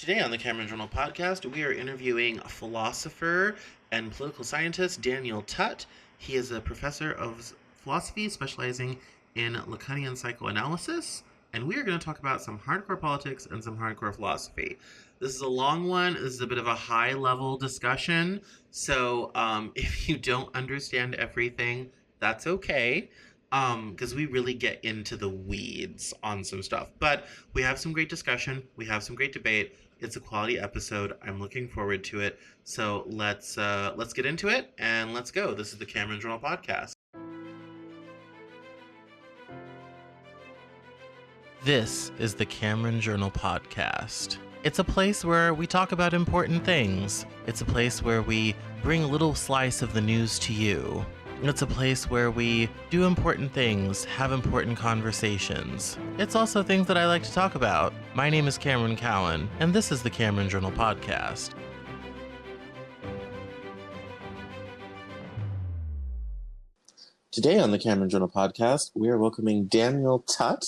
Today on the Cameron Journal podcast, we are interviewing philosopher and political scientist Daniel Tutt. He is a professor of philosophy specializing in Lacanian psychoanalysis, and we are going to talk about some hardcore politics and some hardcore philosophy. This is a long one. This is a bit of a high-level discussion, so if you don't understand everything, that's okay. Because we really get into the weeds on some stuff. But we have some great discussion. We have some great debate. It's a quality episode. I'm looking forward to it. So let's get into it and let's go. This is the Cameron Journal podcast. This is the Cameron Journal podcast. It's a place where we talk about important things. It's a place where we bring a little slice of the news to you. It's a place where we do important things, have important conversations. It's also things that I like to talk about. My name is Cameron Cowan, and this is the Cameron Journal podcast. Today on the Cameron Journal podcast, we are welcoming Daniel Tutt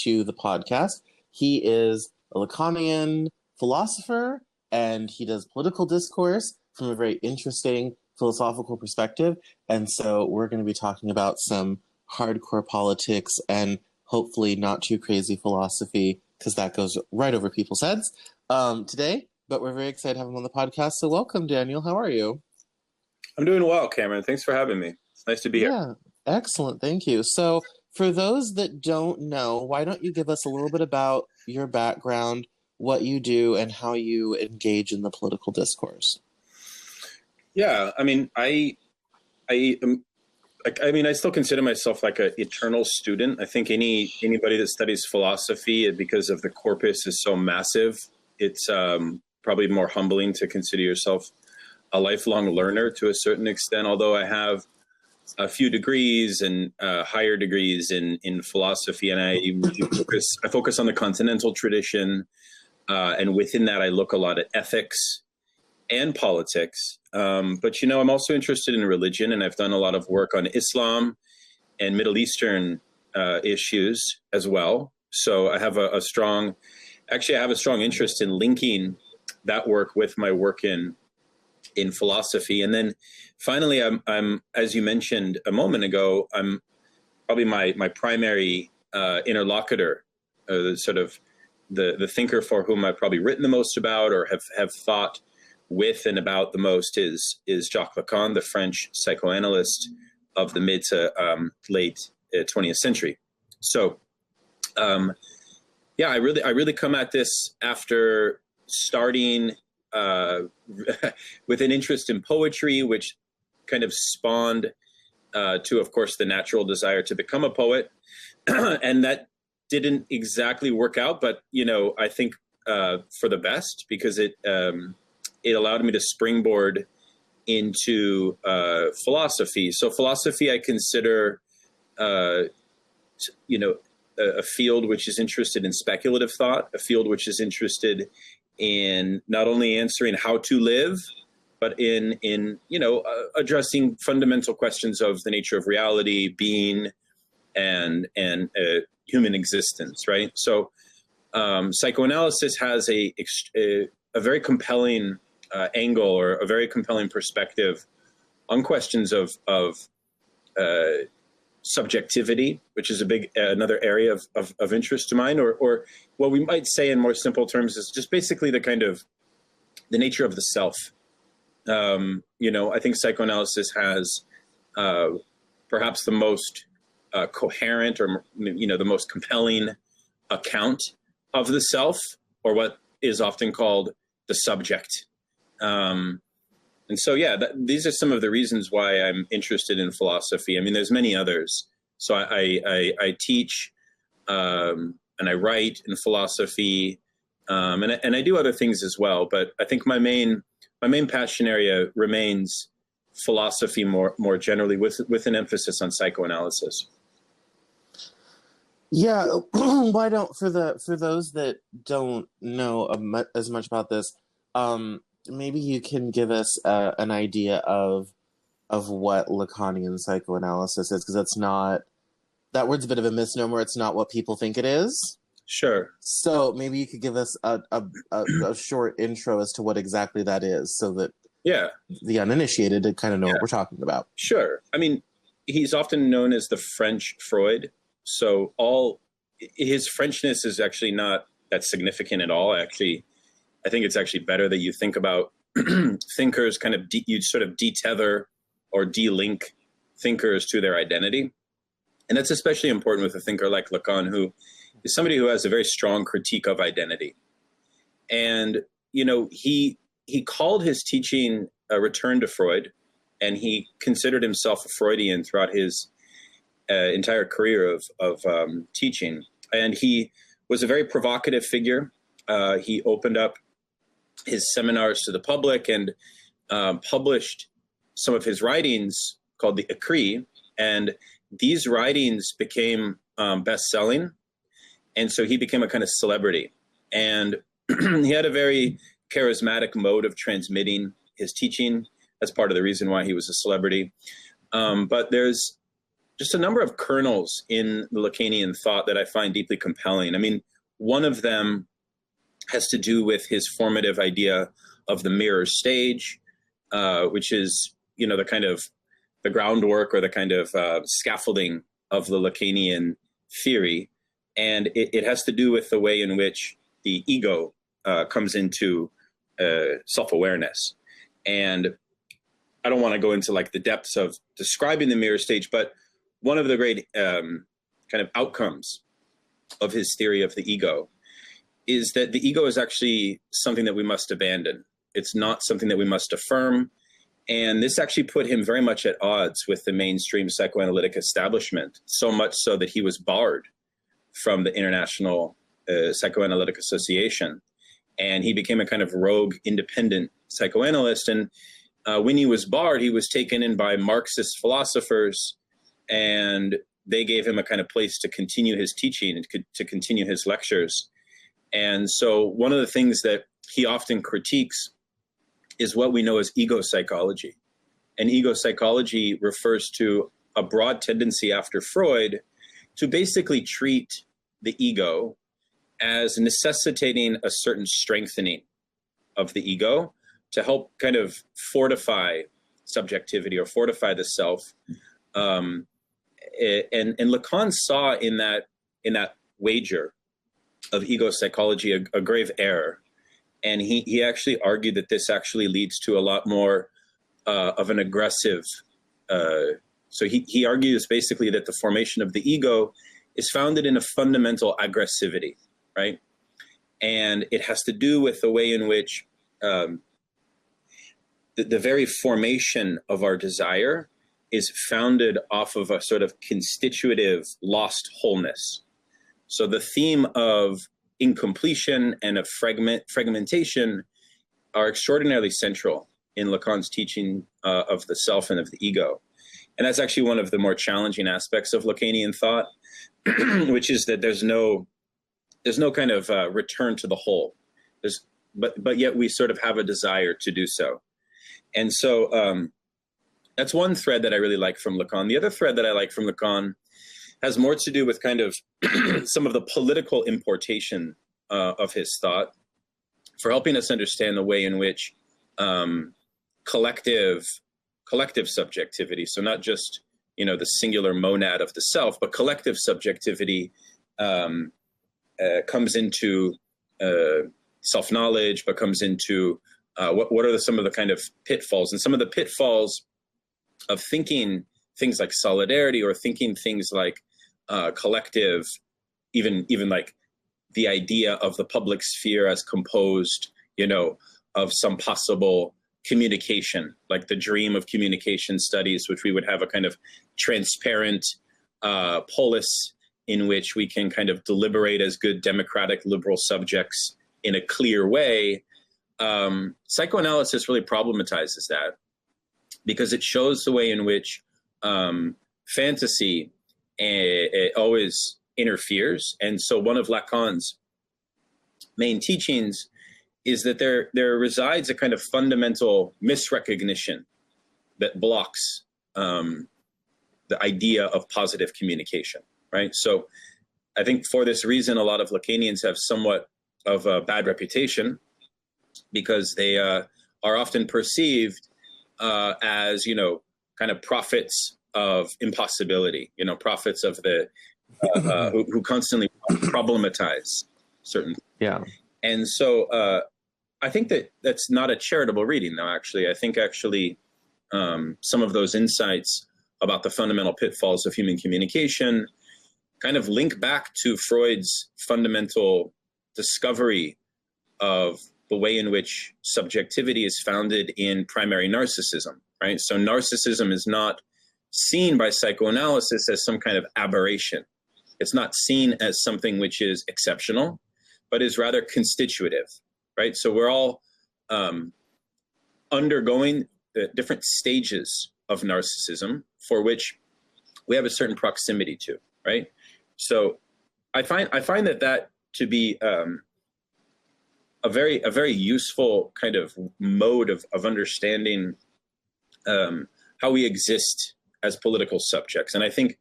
to the podcast. He is a Lacanian philosopher, and he does political discourse from a very interesting philosophical perspective, and so we're going to be talking about some hardcore politics and hopefully not too crazy philosophy, because that goes right over people's heads today, but we're very excited to have him on the podcast. So welcome, Daniel. How are you? I'm doing well, Cameron. Thanks for having me. It's nice to be here. Yeah, excellent. Thank you. So for those that don't know, why don't you give us a little bit about your background, what you do, and how you engage in the political discourse? Yeah, I mean, I still consider myself like an eternal student. I think anybody that studies philosophy, because of the corpus is so massive, it's probably more humbling to consider yourself a lifelong learner to a certain extent. Although I have a few degrees and higher degrees in philosophy, and I focus on the continental tradition, and within that, I look a lot at ethics and politics. But, I'm also interested in religion, and I've done a lot of work on Islam and Middle Eastern issues as well. So I have a strong interest in linking that work with my work in philosophy. And then finally, I'm as you mentioned a moment ago, I'm probably my primary interlocutor, sort of the thinker for whom I've probably written the most about or have thought with and about the most is Jacques Lacan, the French psychoanalyst of the mid to late 20th century. So, I really come at this after starting with an interest in poetry, which kind of spawned to, of course, the natural desire to become a poet, and that didn't exactly work out, but I think for the best, because it allowed me to springboard into philosophy. So philosophy, I consider, a field which is interested in speculative thought, a field which is interested in not only answering how to live, but in addressing fundamental questions of the nature of reality, being, and human existence. Right. So psychoanalysis has a very compelling angle or a very compelling perspective on questions of subjectivity, which is another area of interest to mine, or what we might say in more simple terms is just basically the nature of the self. I think psychoanalysis has perhaps the most coherent or the most compelling account of the self, or what is often called the subject. And so, these are some of the reasons why I'm interested in philosophy. I mean, there's many others. So I teach, and I write in philosophy, and I do other things as well. But I think my main passion area remains philosophy more generally, with an emphasis on psychoanalysis. Yeah, why don't for those that don't know as much about this, maybe you can give us an idea of what Lacanian psychoanalysis is, because that word's a bit of a misnomer. It's not what people think it is. Sure. So maybe you could give us a short intro as to what exactly that is, so that Yeah. the uninitiated kind of know Yeah. what we're talking about. Sure. I mean, he's often known as the French Freud. So all his Frenchness is actually not that significant at all. Actually, I think it's actually better that you think about thinkers kind of you sort of detether or de-link thinkers to their identity. And that's especially important with a thinker like Lacan, who is somebody who has a very strong critique of identity. And, you know, he called his teaching a return to Freud, and he considered himself a Freudian throughout his entire career of teaching. And he was a very provocative figure. He opened up his seminars to the public and published some of his writings called the Écrits. And these writings became best-selling. And so he became a kind of celebrity. And he had a very charismatic mode of transmitting his teaching. That's part of the reason why he was a celebrity. But there's just a number of kernels in the Lacanian thought that I find deeply compelling. I mean, one of them has to do with his formative idea of the mirror stage, which is, you know, the kind of the groundwork or the kind of scaffolding of the Lacanian theory. And it has to do with the way in which the ego comes into self-awareness. And I don't want to go into like the depths of describing the mirror stage, but one of the great kind of outcomes of his theory of the ego is that the ego is actually something that we must abandon. It's not something that we must affirm. And this actually put him very much at odds with the mainstream psychoanalytic establishment, so much so that he was barred from the International Psychoanalytic Association. And he became a kind of rogue independent psychoanalyst. And when he was barred, he was taken in by Marxist philosophers, and they gave him a kind of place to continue his teaching and to continue his lectures. And so one of the things that he often critiques is what we know as ego psychology. And ego psychology refers to a broad tendency after Freud to basically treat the ego as necessitating a certain strengthening of the ego to help kind of fortify subjectivity or fortify the self. And Lacan saw in that wager of ego psychology a grave error. And he actually argued that this actually leads to a lot more of an aggressive. So he argues basically that the formation of the ego is founded in a fundamental aggressivity, right? And it has to do with the way in which the very formation of our desire is founded off of a sort of constitutive lost wholeness. So the theme of incompletion and of fragmentation are extraordinarily central in Lacan's teaching of the self and of the ego. And that's actually one of the more challenging aspects of Lacanian thought, which is that there's no kind of return to the whole. But yet we sort of have a desire to do so. And so that's one thread that I really like from Lacan. The other thread that I like from Lacan has more to do with kind of some of the political importation of his thought for helping us understand the way in which collective subjectivity, so not just, you know, the singular monad of the self, but collective subjectivity comes into self-knowledge, but comes into what are some of the kind of pitfalls, and some of the pitfalls of thinking things like solidarity or thinking things like collective, even like the idea of the public sphere as composed, you know, of some possible communication, like the dream of communication studies, which we would have a kind of transparent polis in which we can kind of deliberate as good democratic liberal subjects in a clear way. Psychoanalysis really problematizes that because it shows the way in which fantasy it always interferes. And so one of Lacan's main teachings is that there resides a kind of fundamental misrecognition that blocks the idea of positive communication, right? So I think for this reason, a lot of Lacanians have somewhat of a bad reputation because they are often perceived as, kind of prophets of impossibility, prophets of the who constantly problematize certain. Yeah. And so I think that's not a charitable reading, though. Actually, I think some of those insights about the fundamental pitfalls of human communication kind of link back to Freud's fundamental discovery of the way in which subjectivity is founded in primary narcissism, right? So narcissism is not seen by psychoanalysis as some kind of aberration. It's not seen as something which is exceptional, but is rather constitutive, right? So we're all undergoing the different stages of narcissism for which we have a certain proximity to, right? So I find that to be a very useful kind of mode of understanding how we exist as political subjects. And I think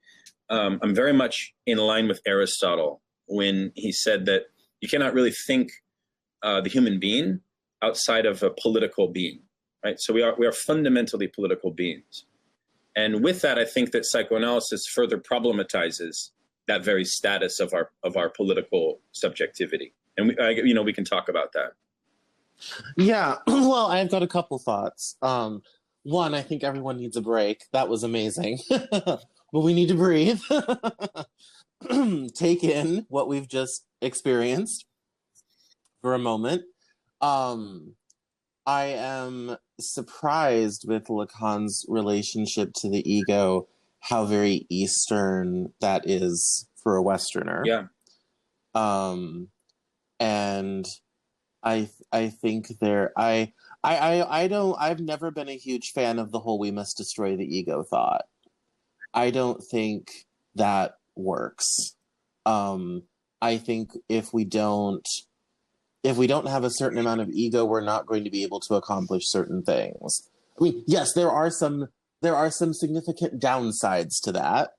I'm very much in line with Aristotle when he said that you cannot really think the human being outside of a political being, right? So we are fundamentally political beings. And with that, I think that psychoanalysis further problematizes that very status of our political subjectivity. And we can talk about that. Yeah, well, I've got a couple thoughts. One, I think everyone needs a break. That was amazing. But we need to breathe. Take in what we've just experienced for a moment. I am surprised with Lacan's relationship to the ego, how very Eastern that is for a Westerner. Yeah. And I think I've never been a huge fan of the whole "we must destroy the ego" thought. I don't think that works. I think if we don't have a certain amount of ego, we're not going to be able to accomplish certain things. I mean, yes, there are some significant downsides to that.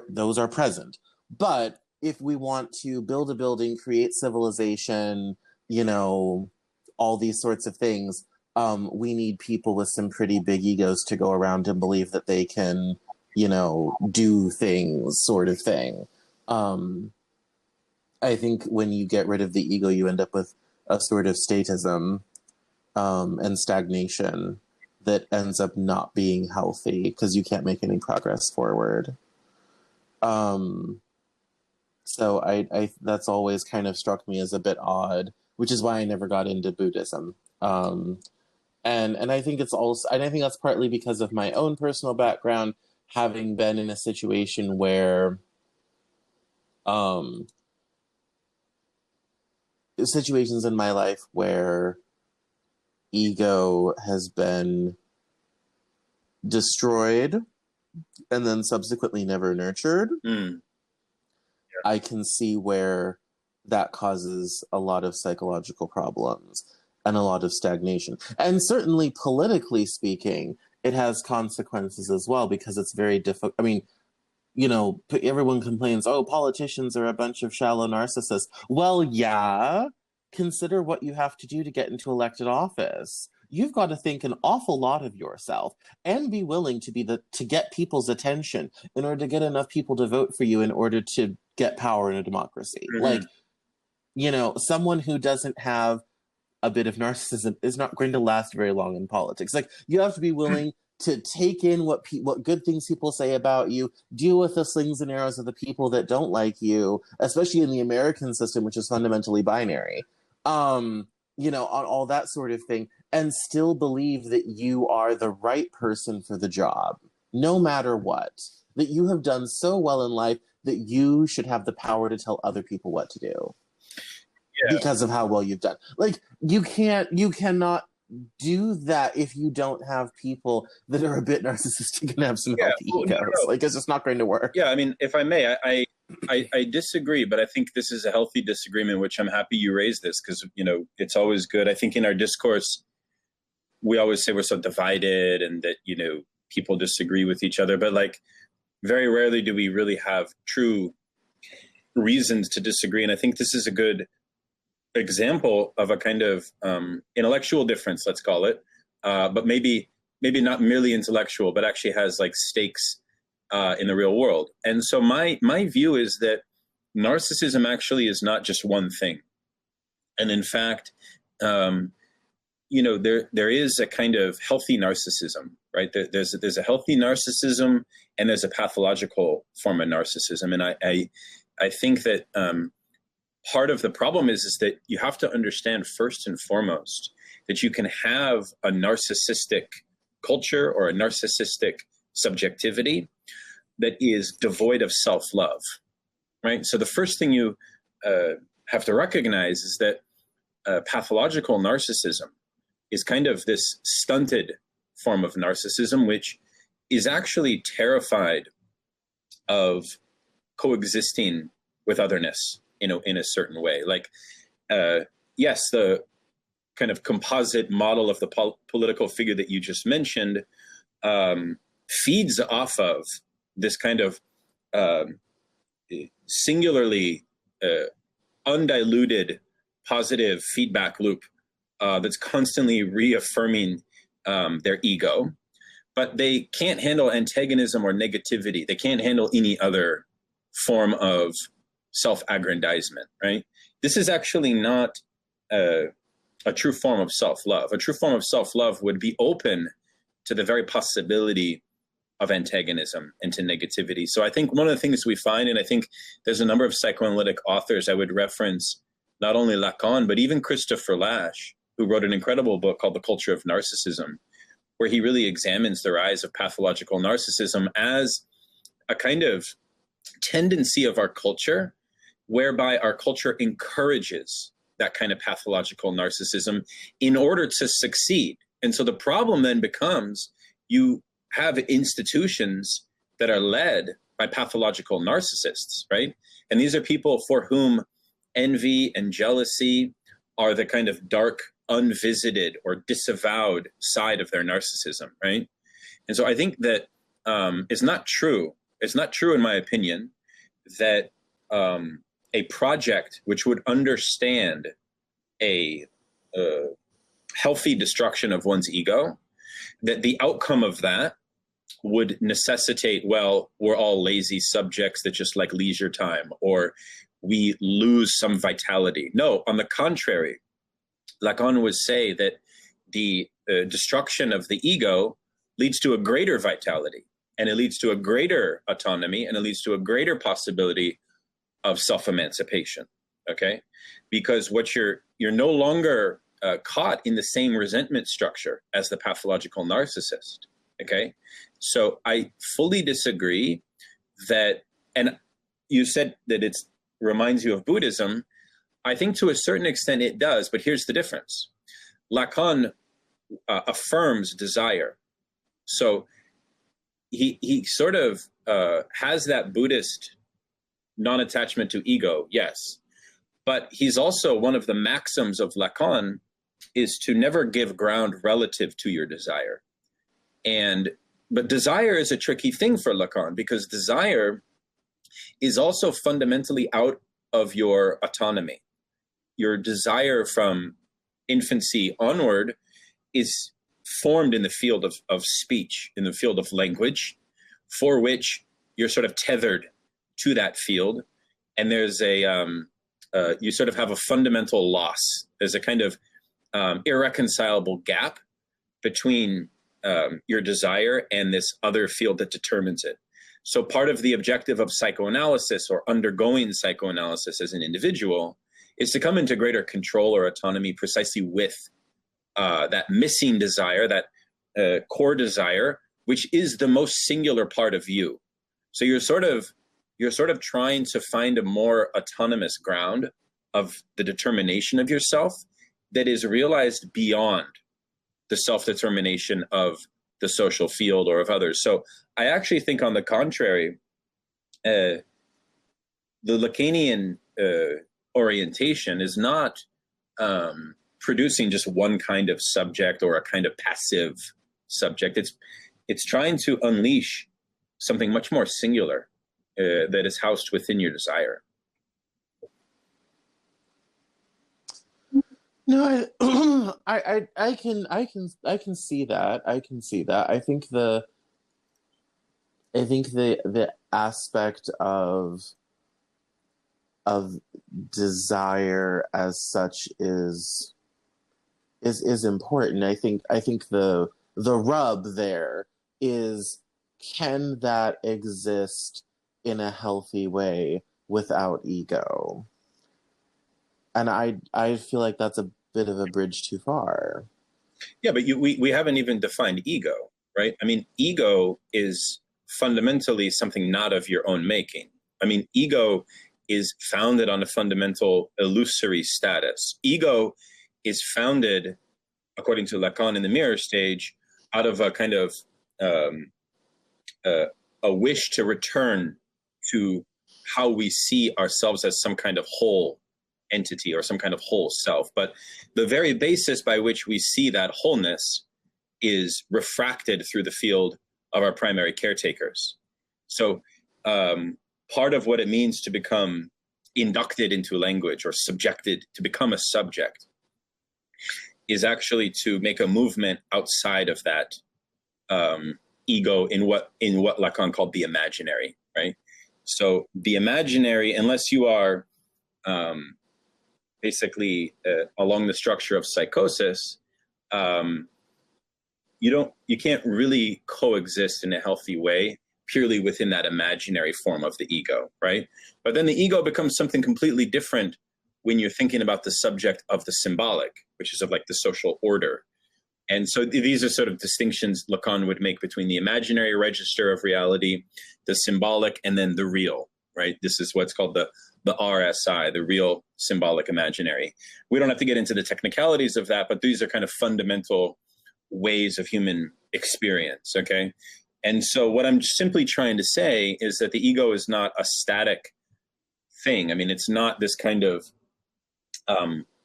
Those are present. But if we want to build a building, create civilization, all these sorts of things, we need people with some pretty big egos to go around and believe that they can, do things, sort of thing. I think when you get rid of the ego, you end up with a sort of statism and stagnation that ends up not being healthy because you can't make any progress forward. So I that's always kind of struck me as a bit odd, which is why I never got into Buddhism. And I think I think that's partly because of my own personal background, having been in a situation where situations in my life where ego has been destroyed and then subsequently never nurtured. I can see where that causes a lot of psychological problems and a lot of stagnation. And certainly politically speaking, it has consequences as well, because it's very difficult. I mean, everyone complains, oh, politicians are a bunch of shallow narcissists. Well, yeah, consider what you have to do to get into elected office. You've got to think an awful lot of yourself and be willing to get people's attention in order to get enough people to vote for you in order to get power in a democracy. Like, someone who doesn't have a bit of narcissism is not going to last very long in politics. Like, you have to be willing to take in what good things people say about you, deal with the slings and arrows of the people that don't like you, especially in the American system, which is fundamentally binary, on all that sort of thing, and still believe that you are the right person for the job, no matter what, that you have done so well in life that you should have the power to tell other people what to do because of how well you've done. Like, you cannot do that if you don't have people that are a bit narcissistic and have some healthy egos. No. Like, it's just not going to work. Yeah, I mean, if I may, I disagree, but I think this is a healthy disagreement, which I'm happy you raised this, because, it's always good. I think in our discourse, we always say we're so divided and that, people disagree with each other, but like very rarely do we really have true reasons to disagree. And I think this is a good example of a kind of intellectual difference, let's call it, but maybe not merely intellectual, but actually has like stakes in the real world. And so my view is that narcissism actually is not just one thing. And in fact, there is a kind of healthy narcissism, right? There's a healthy narcissism and there's a pathological form of narcissism. And I think that part of the problem is that you have to understand first and foremost that you can have a narcissistic culture or a narcissistic subjectivity that is devoid of self-love, right? So the first thing you have to recognize is that pathological narcissism is kind of this stunted form of narcissism, which is actually terrified of coexisting with otherness, in a certain way. Like, yes, the kind of composite model of the political figure that you just mentioned feeds off of this kind of singularly undiluted positive feedback loop that's constantly reaffirming their ego, but they can't handle antagonism or negativity. They can't handle any other form of self-aggrandizement, right? This is actually not a true form of self-love. A true form of self-love would be open to the very possibility of antagonism and to negativity. So I think one of the things we find, and I think there's a number of psychoanalytic authors I would reference, not only Lacan, but even Christopher Lasch, who wrote an incredible book called The Culture of Narcissism, where he really examines the rise of pathological narcissism as a kind of tendency of our culture, whereby our culture encourages that kind of pathological narcissism in order to succeed. And so the problem then becomes you have institutions that are led by pathological narcissists, right? And these are people for whom envy and jealousy are the kind of dark, unvisited or disavowed side of their narcissism, right? And so I think that it's not true. It's not true, in my opinion, that a project which would understand a healthy destruction of one's ego, that the outcome of that would necessitate, well, we're all lazy subjects that just like leisure time, or we lose some vitality. No, on the contrary, Lacan would say that the destruction of the ego leads to a greater vitality, and it leads to a greater autonomy, and it leads to a greater possibility of self-emancipation, okay? Because what you're no longer caught in the same resentment structure as the pathological narcissist, okay? So I fully disagree that, and you said that it reminds you of Buddhism. I think to a certain extent it does, but here's the difference. Lacan affirms desire. So he sort of has that Buddhist non-attachment to ego, yes. But he's also, one of the maxims of Lacan is to never give ground relative to your desire. But desire is a tricky thing for Lacan, because desire is also fundamentally out of your autonomy. Your desire from infancy onward is formed in the field of speech, in the field of language, for which you're sort of tethered to that field. And there's you sort of have a fundamental loss. There's a kind of irreconcilable gap between your desire and this other field that determines it. So part of the objective of psychoanalysis, or undergoing psychoanalysis as an individual, is to come into greater control or autonomy precisely with that missing desire, that core desire, which is the most singular part of you. So you're sort of trying to find a more autonomous ground of the determination of yourself that is realized beyond the self-determination of the social field or of others. So I actually think, on the contrary, the Lacanian orientation is not producing just one kind of subject or a kind of passive subject. It's trying to unleash something much more singular that is housed within your desire. No, I can see that. I can see that. I think the aspect of desire as such is important. I think the rub there is, can that exist in a healthy way without ego? And I feel like that's a bit of a bridge too far. Yeah, but we haven't even defined ego, right? I mean, ego is fundamentally something not of your own making. I mean, ego is founded on a fundamental illusory status. Ego is founded, according to Lacan in the mirror stage, out of a kind of um, a wish to return to how we see ourselves as some kind of whole entity or some kind of whole self. But the very basis by which we see that wholeness is refracted through the field of our primary caretakers. So part of what it means to become inducted into language or subjected to become a subject is actually to make a movement outside of that ego in what Lacan called the imaginary, right? So the imaginary, unless you are basically along the structure of psychosis, you can't really coexist in a healthy way purely within that imaginary form of the ego, right? But then the ego becomes something completely different when you're thinking about the subject of the symbolic, which is of like the social order. And so these are sort of distinctions Lacan would make between the imaginary register of reality, the symbolic, and then the real, right? This is what's called the RSI, the real symbolic imaginary. We don't have to get into the technicalities of that, but these are kind of fundamental ways of human experience, okay? And so what I'm simply trying to say is that the ego is not a static thing. I mean, it's not this kind of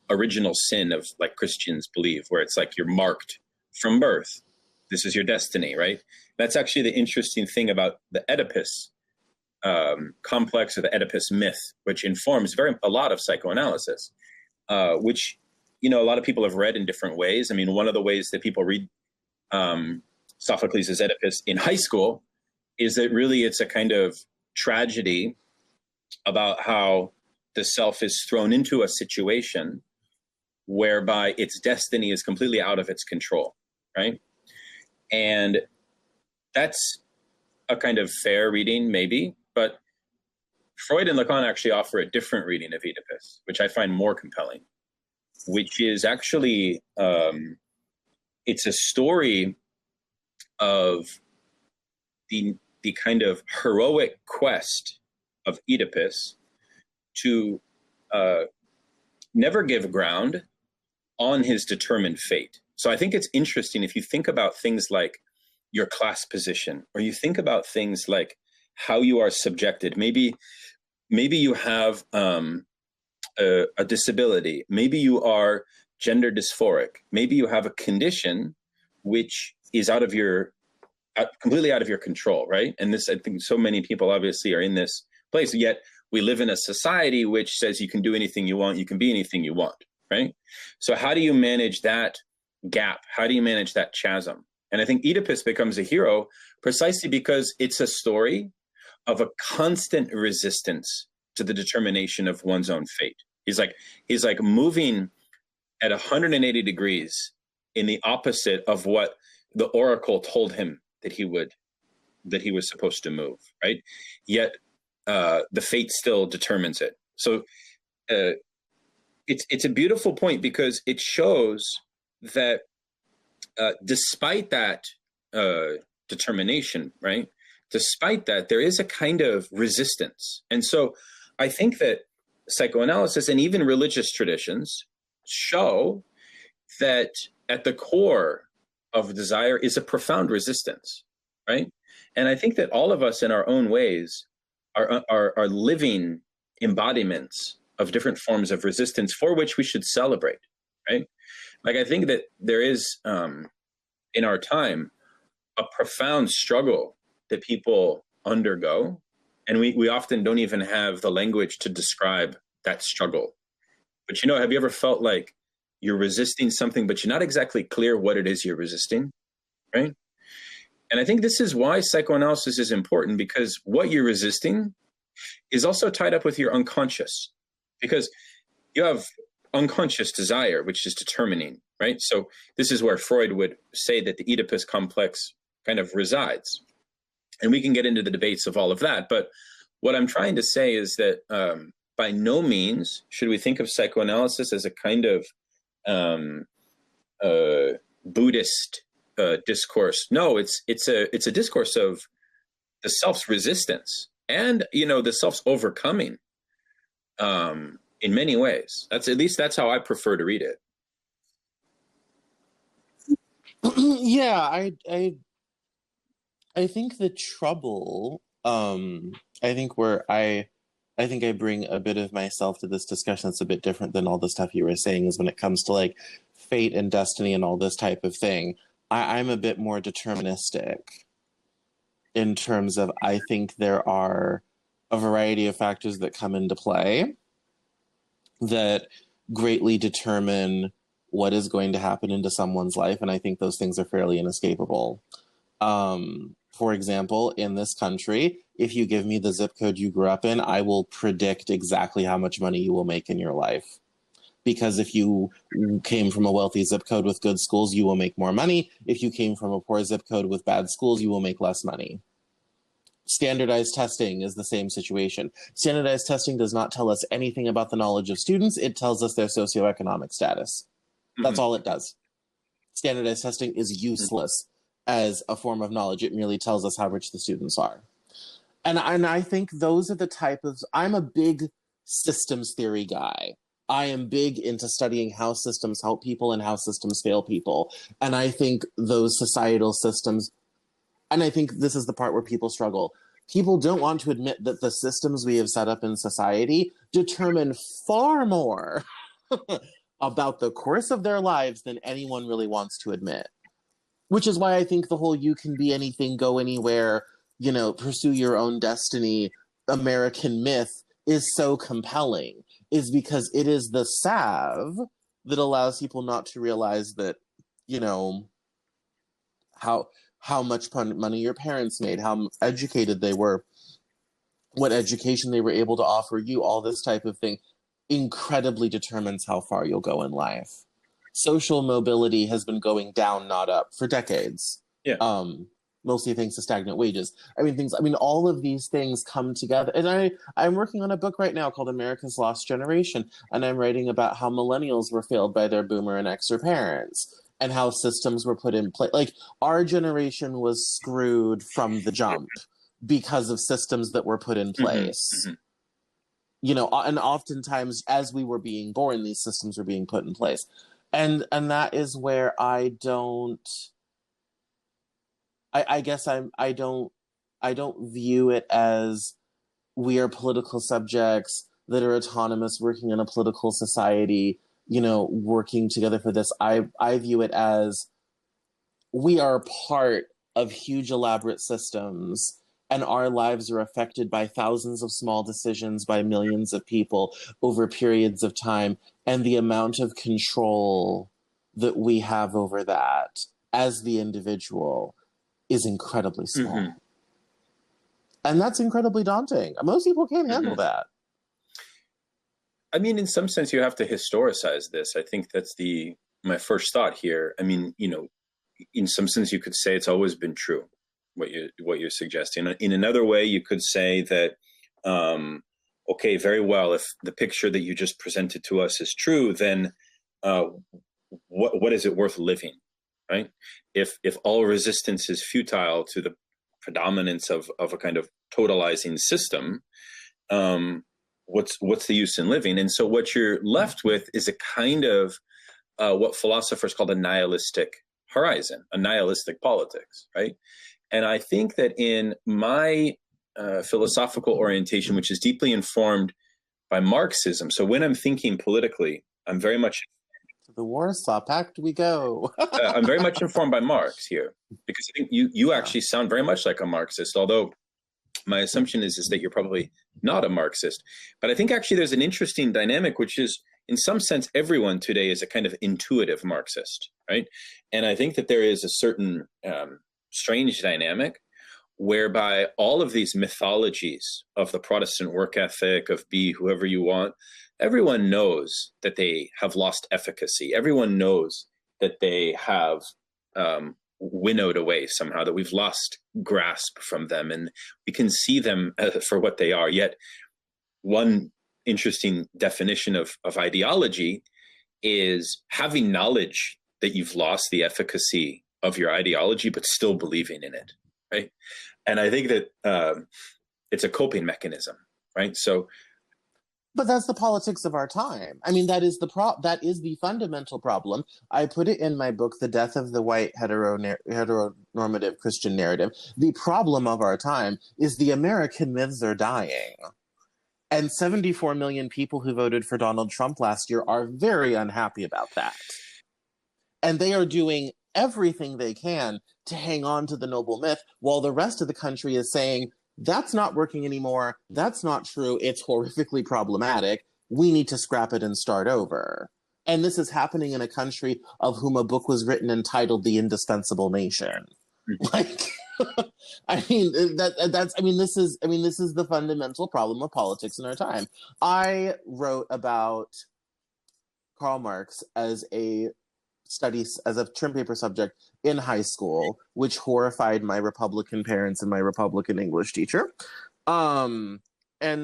original sin of like Christians believe, where it's like you're marked from birth. This is your destiny, right? That's actually the interesting thing about the Oedipus complex or the Oedipus myth, which informs a lot of psychoanalysis, which, you know, a lot of people have read in different ways. I mean, one of the ways that people read Sophocles' Oedipus in high school is that really it's a kind of tragedy about how the self is thrown into a situation whereby its destiny is completely out of its control, right? And that's a kind of fair reading, maybe, but Freud and Lacan actually offer a different reading of Oedipus, which I find more compelling, which is actually, it's a story of the kind of heroic quest of Oedipus to never give ground on his determined fate. So I think it's interesting if you think about things like your class position, or you think about things like how you are subjected. Maybe you have a disability. Maybe you are gender dysphoric. Maybe you have a condition which is completely out of your control, right? And this, I think so many people obviously are in this place, yet we live in a society which says you can do anything you want, you can be anything you want, right? So how do you manage that gap? How do you manage that chasm? And I think Oedipus becomes a hero precisely because it's a story of a constant resistance to the determination of one's own fate. He's like moving at 180 degrees in the opposite of what the oracle told him that he was supposed to move, right? Yet the fate still determines it. So it's a beautiful point because it shows that despite that determination, right? Despite that, there is a kind of resistance. And so I think that psychoanalysis and even religious traditions show that at the core of desire is a profound resistance, right? And I think that all of us in our own ways are living embodiments of different forms of resistance for which we should celebrate, right? Like, I think that there is, in our time, a profound struggle that people undergo, and we often don't even have the language to describe that struggle. But, you know, have you ever felt like you're resisting something, but you're not exactly clear what it is you're resisting, right? And I think this is why psychoanalysis is important, because what you're resisting is also tied up with your unconscious, because you have unconscious desire, which is determining, right? So this is where Freud would say that the Oedipus complex kind of resides. And we can get into the debates of all of that. But what I'm trying to say is that by no means should we think of psychoanalysis as a kind of Buddhist discourse. No, it's a discourse of the self's resistance and, you know, the self's overcoming in many ways. That's how I prefer to read it. Yeah, I think the trouble, I think I bring a bit of myself to this discussion that's a bit different than all the stuff you were saying, is when it comes to like fate and destiny and all this type of thing. I'm a bit more deterministic in terms of, I think there are a variety of factors that come into play that greatly determine what is going to happen into someone's life. And I think those things are fairly inescapable. For example, in this country, if you give me the zip code you grew up in, I will predict exactly how much money you will make in your life. Because if you came from a wealthy zip code with good schools, you will make more money. If you came from a poor zip code with bad schools, you will make less money. Standardized testing is the same situation. Standardized testing does not tell us anything about the knowledge of students. It tells us their socioeconomic status. That's all it does. Standardized testing is useless as a form of knowledge. It merely tells us how rich the students are. And I think those are the type of... I'm a big systems theory guy. I am big into studying how systems help people and how systems fail people. And I think those societal systems... And I think this is the part where people struggle. People don't want to admit that the systems we have set up in society determine far more about the course of their lives than anyone really wants to admit. Which is why I think the whole you can be anything, go anywhere, you know, pursue your own destiny American myth is so compelling, is because it is the salve that allows people not to realize that, you know, how much money your parents made, how educated they were, what education they were able to offer you, all this type of thing incredibly determines how far you'll go in life. Social mobility has been going down, not up, for decades. Yeah. Mostly thanks to stagnant wages. All of these things come together. And I'm working on a book right now called America's Lost Generation, and I'm writing about how millennials were failed by their boomer and Xer parents, and how systems were put in place. Like, our generation was screwed from the jump because of systems that were put in place. Mm-hmm. You know, and oftentimes as we were being born, these systems were being put in place. And that is where I don't view it as we are political subjects that are autonomous, working in a political society, you know, working together for this. I view it as we are part of huge elaborate systems, and our lives are affected by thousands of small decisions by millions of people over periods of time. And the amount of control that we have over that as the individual is incredibly small. Mm-hmm. And that's incredibly daunting. Most people can't handle that. I mean, in some sense, you have to historicize this. I think that's my first thought here. I mean, you know, in some sense, you could say it's always been true, what you're suggesting. In another way, you could say that, okay, very well, if the picture that you just presented to us is true, then what is it worth living, right? If all resistance is futile to the predominance of a kind of totalizing system, what's the use in living? And so what you're left with is a kind of what philosophers call a nihilistic horizon, a nihilistic politics, right? And I think that in my philosophical orientation, which is deeply informed by Marxism, so when I'm thinking politically, I'm very much... To the Warsaw Pact we go. I'm very much informed by Marx here, because I think you actually sound very much like a Marxist, although my assumption is that you're probably not a Marxist. But I think actually there's an interesting dynamic, which is in some sense, everyone today is a kind of intuitive Marxist, right? And I think that there is a certain strange dynamic whereby all of these mythologies of the Protestant work ethic, of be whoever you want, everyone knows that they have lost efficacy. Everyone knows that they have winnowed away somehow, that we've lost grasp from them, and we can see them for what they are. Yet one interesting definition of ideology is having knowledge that you've lost the efficacy of your ideology, but still believing in it, right? And I think that it's a coping mechanism, right? So, but that's the politics of our time. I mean, that is the fundamental problem. I put it in my book, The Death of the White Heteronormative Christian Narrative. The problem of our time is the American myths are dying. And 74 million people who voted for Donald Trump last year are very unhappy about that. And they are doing everything they can to hang on to the noble myth, while the rest of the country is saying, that's not working anymore. That's not true. It's horrifically problematic. We need to scrap it and start over. And this is happening in a country of whom a book was written entitled The Indispensable Nation. Like, this is the fundamental problem of politics in our time. I wrote about Karl Marx as a term paper subject in high school, which horrified my Republican parents and my Republican English teacher. And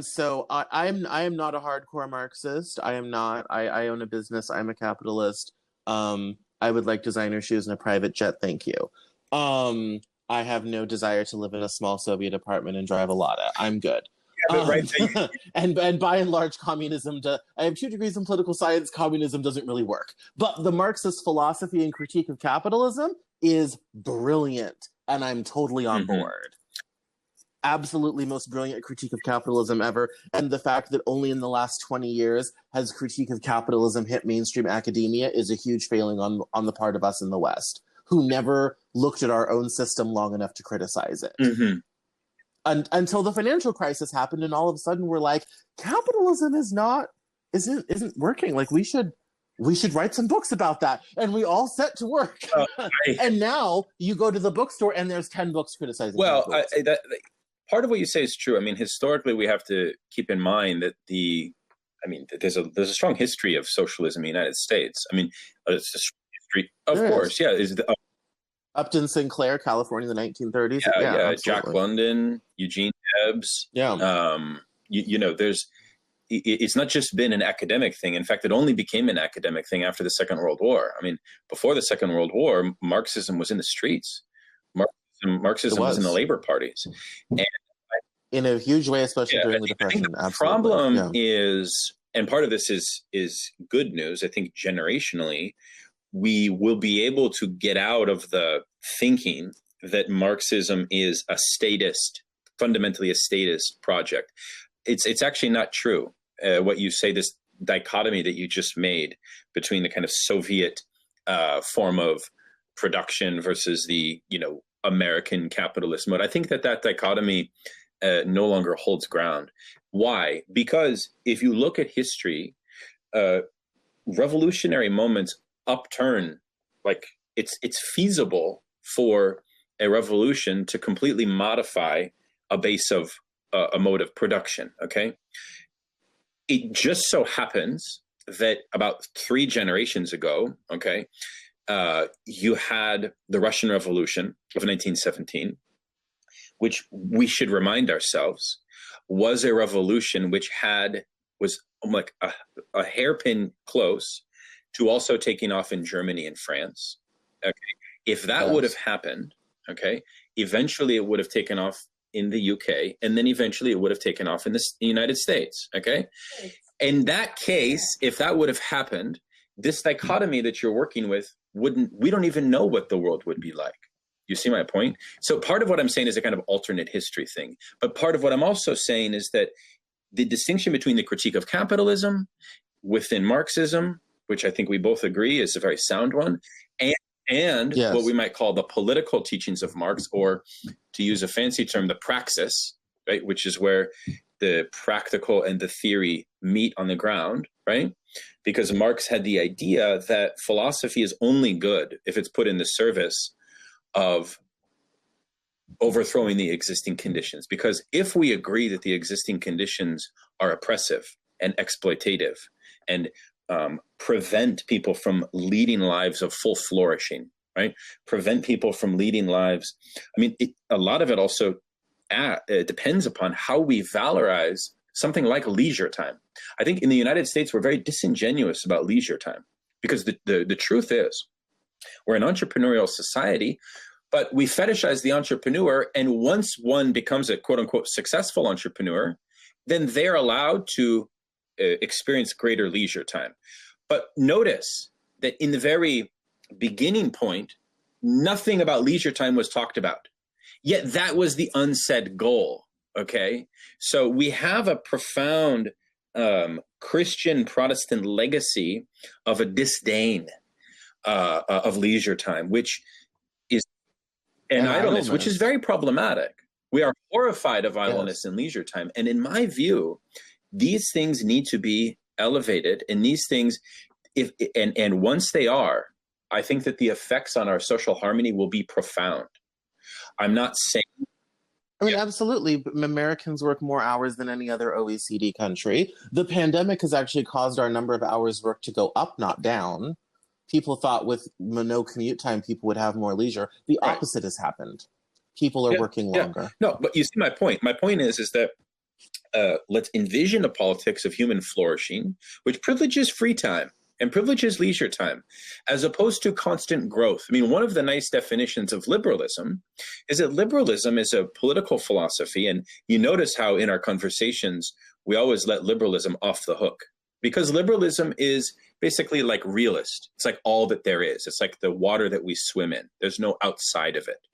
so I am not a hardcore Marxist. I am not. I own a business. I'm a capitalist. I would like designer shoes and a private jet. Thank you. I have no desire to live in a small Soviet apartment and drive a Lada. I'm good. Yeah, right. And by and large, communism. I have 2 degrees in political science. Communism doesn't really work. But the Marxist philosophy and critique of capitalism is brilliant, and I'm totally on board. Absolutely most brilliant critique of capitalism ever. And the fact that only in the last 20 years has critique of capitalism hit mainstream academia is a huge failing on the part of us in the West, who never looked at our own system long enough to criticize it. Until the financial crisis happened, and all of a sudden we're like, capitalism isn't working. Like, we should write some books about that. And we all set to work. And now you go to the bookstore and there's 10 books criticizing. Well, part of what you say is true. I mean, historically, we have to keep in mind that there's a strong history of socialism in the United States. I mean, it's a history, of course. Yeah. Upton Sinclair, California, in the 1930s. Yeah. Jack London, Eugene Debs. Yeah. It's not just been an academic thing. In fact, it only became an academic thing after the Second World War. I mean, before the Second World War, Marxism was in the streets. Marxism was in the labor parties. And in a huge way, especially during the Depression. The problem is, and part of this is good news, I think generationally, we will be able to get out of the thinking that Marxism is fundamentally a statist project. It's actually not true. What you say, this dichotomy that you just made between the kind of Soviet form of production versus the, American capitalist mode. I think that dichotomy no longer holds ground. Why? Because if you look at history, revolutionary moments upturn, like it's feasible for a revolution to completely modify a base of a mode of production. Okay. It just so happens that about 3 generations ago, okay, you had the Russian Revolution of 1917, which we should remind ourselves was a revolution which was like a hairpin close to also taking off in Germany and France. Okay. If that would have happened, okay, eventually it would have taken off in the UK, and then eventually it would have taken off in the United States. Okay. In that case, if that would have happened, this dichotomy that you're working with we don't even know what the world would be like. You see my point? So part of what I'm saying is a kind of alternate history thing. But part of what I'm also saying is that the distinction between the critique of capitalism within Marxism, which I think we both agree is a very sound one, and what we might call the political teachings of Marx, or to use a fancy term, the praxis, right, which is where the practical and the theory meet on the ground, right? Because Marx had the idea that philosophy is only good if it's put in the service of overthrowing the existing conditions. Because if we agree that the existing conditions are oppressive and exploitative and prevent people from leading lives of full flourishing, right? Prevent people from leading lives. I mean, a lot of it also depends upon how we valorize something like leisure time. I think in the United States, we're very disingenuous about leisure time because the truth is we're an entrepreneurial society, but we fetishize the entrepreneur. And once one becomes a quote unquote successful entrepreneur, then they're allowed to experience greater leisure time. But notice that in the very beginning point, nothing about leisure time was talked about. Yet that was the unsaid goal, okay? So we have a profound Christian Protestant legacy of a disdain of leisure time, which is an idleness, which is very problematic. We are horrified of idleness and leisure time. And in my view, these things need to be elevated, and these things, and once they are, I think that the effects on our social harmony will be profound. I'm not saying. I mean, absolutely. Americans work more hours than any other OECD country. The pandemic has actually caused our number of hours worked to go up, not down. People thought with no commute time, people would have more leisure. The opposite has happened. People are working longer. No, but you see my point. My point is that let's envision a politics of human flourishing, which privileges free time and privileges leisure time, as opposed to constant growth. I mean, one of the nice definitions of liberalism is that liberalism is a political philosophy. And you notice how in our conversations, we always let liberalism off the hook, because liberalism is basically like realist. It's like all that there is. It's like the water that we swim in. There's no outside of it.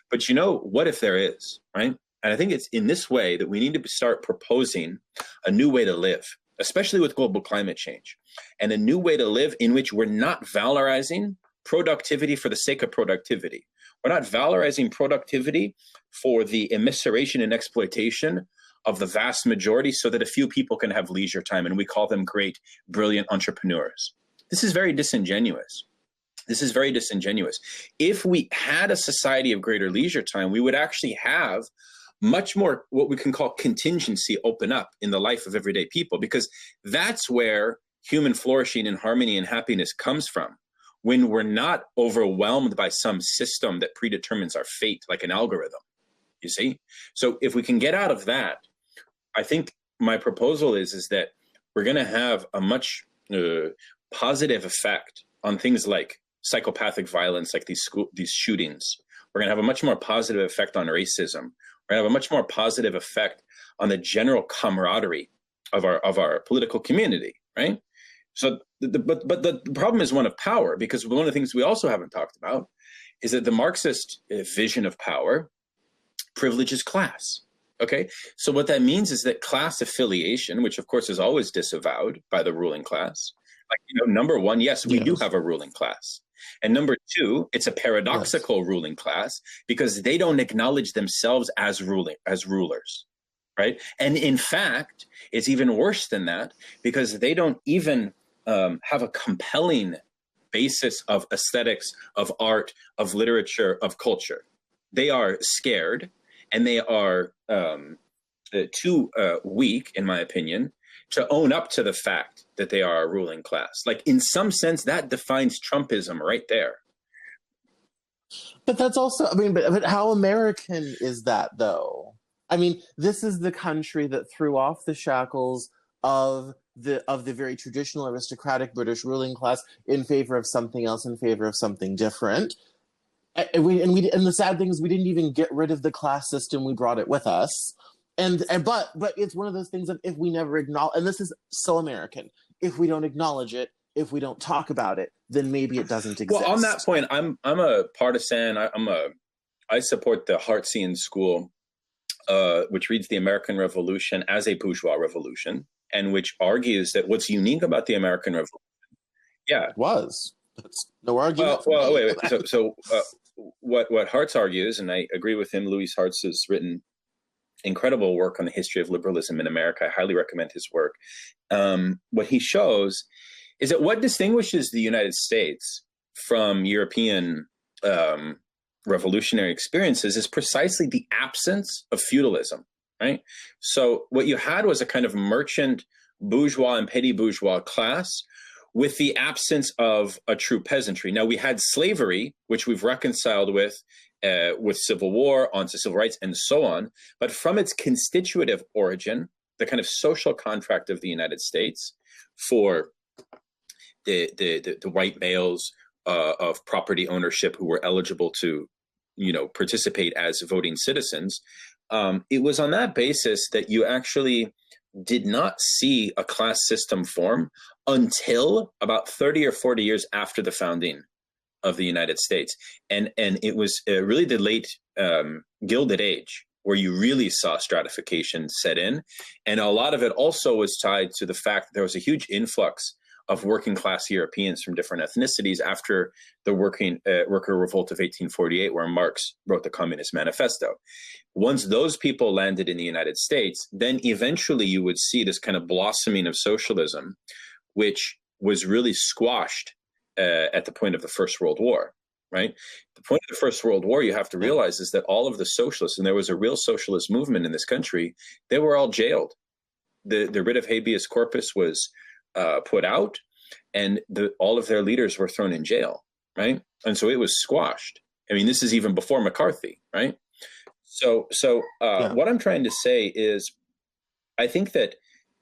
But you know, what if there is, right? And I think it's in this way that we need to start proposing a new way to live, especially with global climate change, and a new way to live in which we're not valorizing productivity for the sake of productivity. We're not valorizing productivity for the immiseration and exploitation of the vast majority so that a few people can have leisure time and we call them great, brilliant entrepreneurs. This is very disingenuous. This is very disingenuous. If we had a society of greater leisure time, we would actually have much more what we can call contingency open up in the life of everyday people, because that's where human flourishing and harmony and happiness comes from, when we're not overwhelmed by some system that predetermines our fate like an algorithm, you see? So if we can get out of that, I think my proposal is that we're going to have a much positive effect on things like psychopathic violence, like these shootings. We're going to have a much more positive effect on racism. We're going to have a much more positive effect on the general camaraderie of our political community, right? So, but the problem is one of power, because one of the things we also haven't talked about is that the Marxist vision of power privileges class. Okay, so what that means is that class affiliation, which of course is always disavowed by the ruling class, like, you know, number one, yes, we do have a ruling class. And number two, it's a paradoxical ruling class because they don't acknowledge themselves as rulers, right? And in fact, it's even worse than that because they don't even have a compelling basis of aesthetics, of art, of literature, of culture. They are scared and they are too weak, in my opinion, to own up to the fact that they are a ruling class. Like, in some sense, that defines Trumpism right there. But that's also, I mean, but how American is that, though? I mean, this is the country that threw off the shackles of the very traditional aristocratic British ruling class in favor of something else, in favor of something different. And the sad thing is we didn't even get rid of the class system. We brought it with us. But it's one of those things that if we never acknowledge, and this is so American, if we don't acknowledge it, if we don't talk about it, then maybe it doesn't exist. Well, on that point, I'm a partisan. I support the Hartzian school, which reads the American Revolution as a bourgeois revolution, and which argues that what's unique about the American Revolution, was that's no argument. Well, wait. So what Hartz argues, and I agree with him. Louis Hartz has written incredible work on the history of liberalism in America. I highly recommend his work. What he shows is that what distinguishes the United States from European revolutionary experiences is precisely the absence of feudalism, right? So what you had was a kind of merchant bourgeois and petty bourgeois class with the absence of a true peasantry. Now, we had slavery, which we've reconciled with civil war, onto civil rights, and so on. But from its constitutive origin, the kind of social contract of the United States for the white males of property ownership who were eligible to, participate as voting citizens, it was on that basis that you actually did not see a class system form until about 30 or 40 years after the founding of the United States. And it was really the late Gilded Age where you really saw stratification set in. And a lot of it also was tied to the fact that there was a huge influx of working class Europeans from different ethnicities after the worker revolt of 1848, where Marx wrote the Communist Manifesto. Once those people landed in the United States, then eventually you would see this kind of blossoming of socialism, which was really squashed at the point of the First World War, right? The point of the First World War, you have to realize, is that all of the socialists, and there was a real socialist movement in this country, they were all jailed. The writ of habeas corpus was put out, and all of their leaders were thrown in jail, right? And so it was squashed. I mean, this is even before McCarthy, right? So what I'm trying to say is, I think that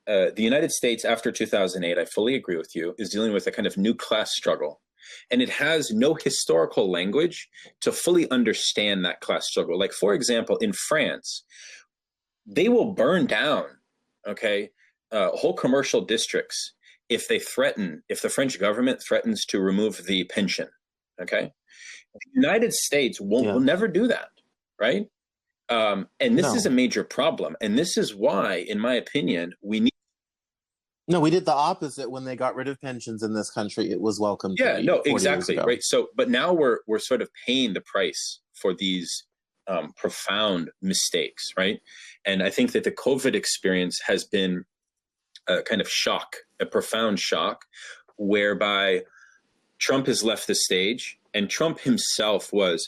the United States after 2008, I fully agree with you, is dealing with a kind of new class struggle. And it has no historical language to fully understand that class struggle. Like, for example, in France, they will burn down, whole commercial districts if the French government threatens to remove the pension, okay? The United States will never do that, right? And this is a major problem. And this is why, in my opinion, we need... No, we did the opposite when they got rid of pensions in this country. It was welcome. Yeah, no, exactly, right? So, but now we're sort of paying the price for these profound mistakes, right? And I think that the COVID experience has been a kind of shock, a profound shock, whereby Trump has left the stage, and Trump himself was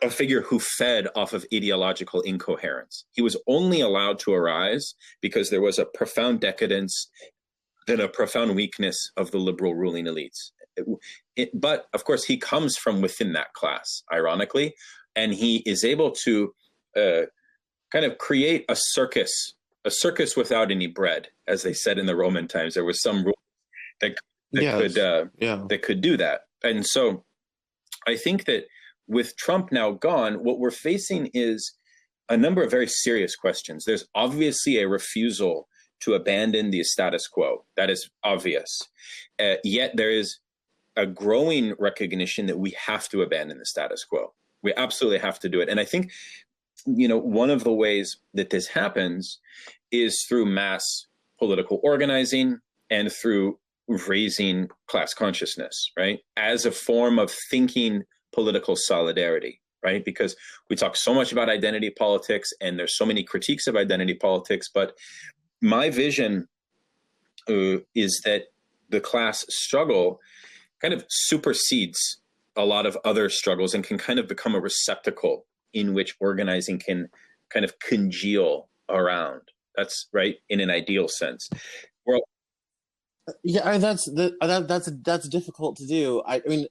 a figure who fed off of ideological incoherence. He was only allowed to arise because there was a profound decadence and a profound weakness of the liberal ruling elites. But of course, he comes from within that class, ironically, and he is able to kind of create a circus without any bread, as they said in the Roman times. There was some rule that could do that. And so I think that with Trump now gone, what we're facing is a number of very serious questions. There's obviously a refusal to abandon the status quo. That is obvious. Yet there is a growing recognition that we have to abandon the status quo. We absolutely have to do it. And I think, one of the ways that this happens is through mass political organizing and through raising class consciousness, right? As a form of thinking political solidarity, right? Because we talk so much about identity politics, and there's so many critiques of identity politics, but my vision is that the class struggle kind of supersedes a lot of other struggles and can kind of become a receptacle in which organizing can kind of congeal around. That's right, in an ideal sense. Well, yeah, that's difficult to do. I mean,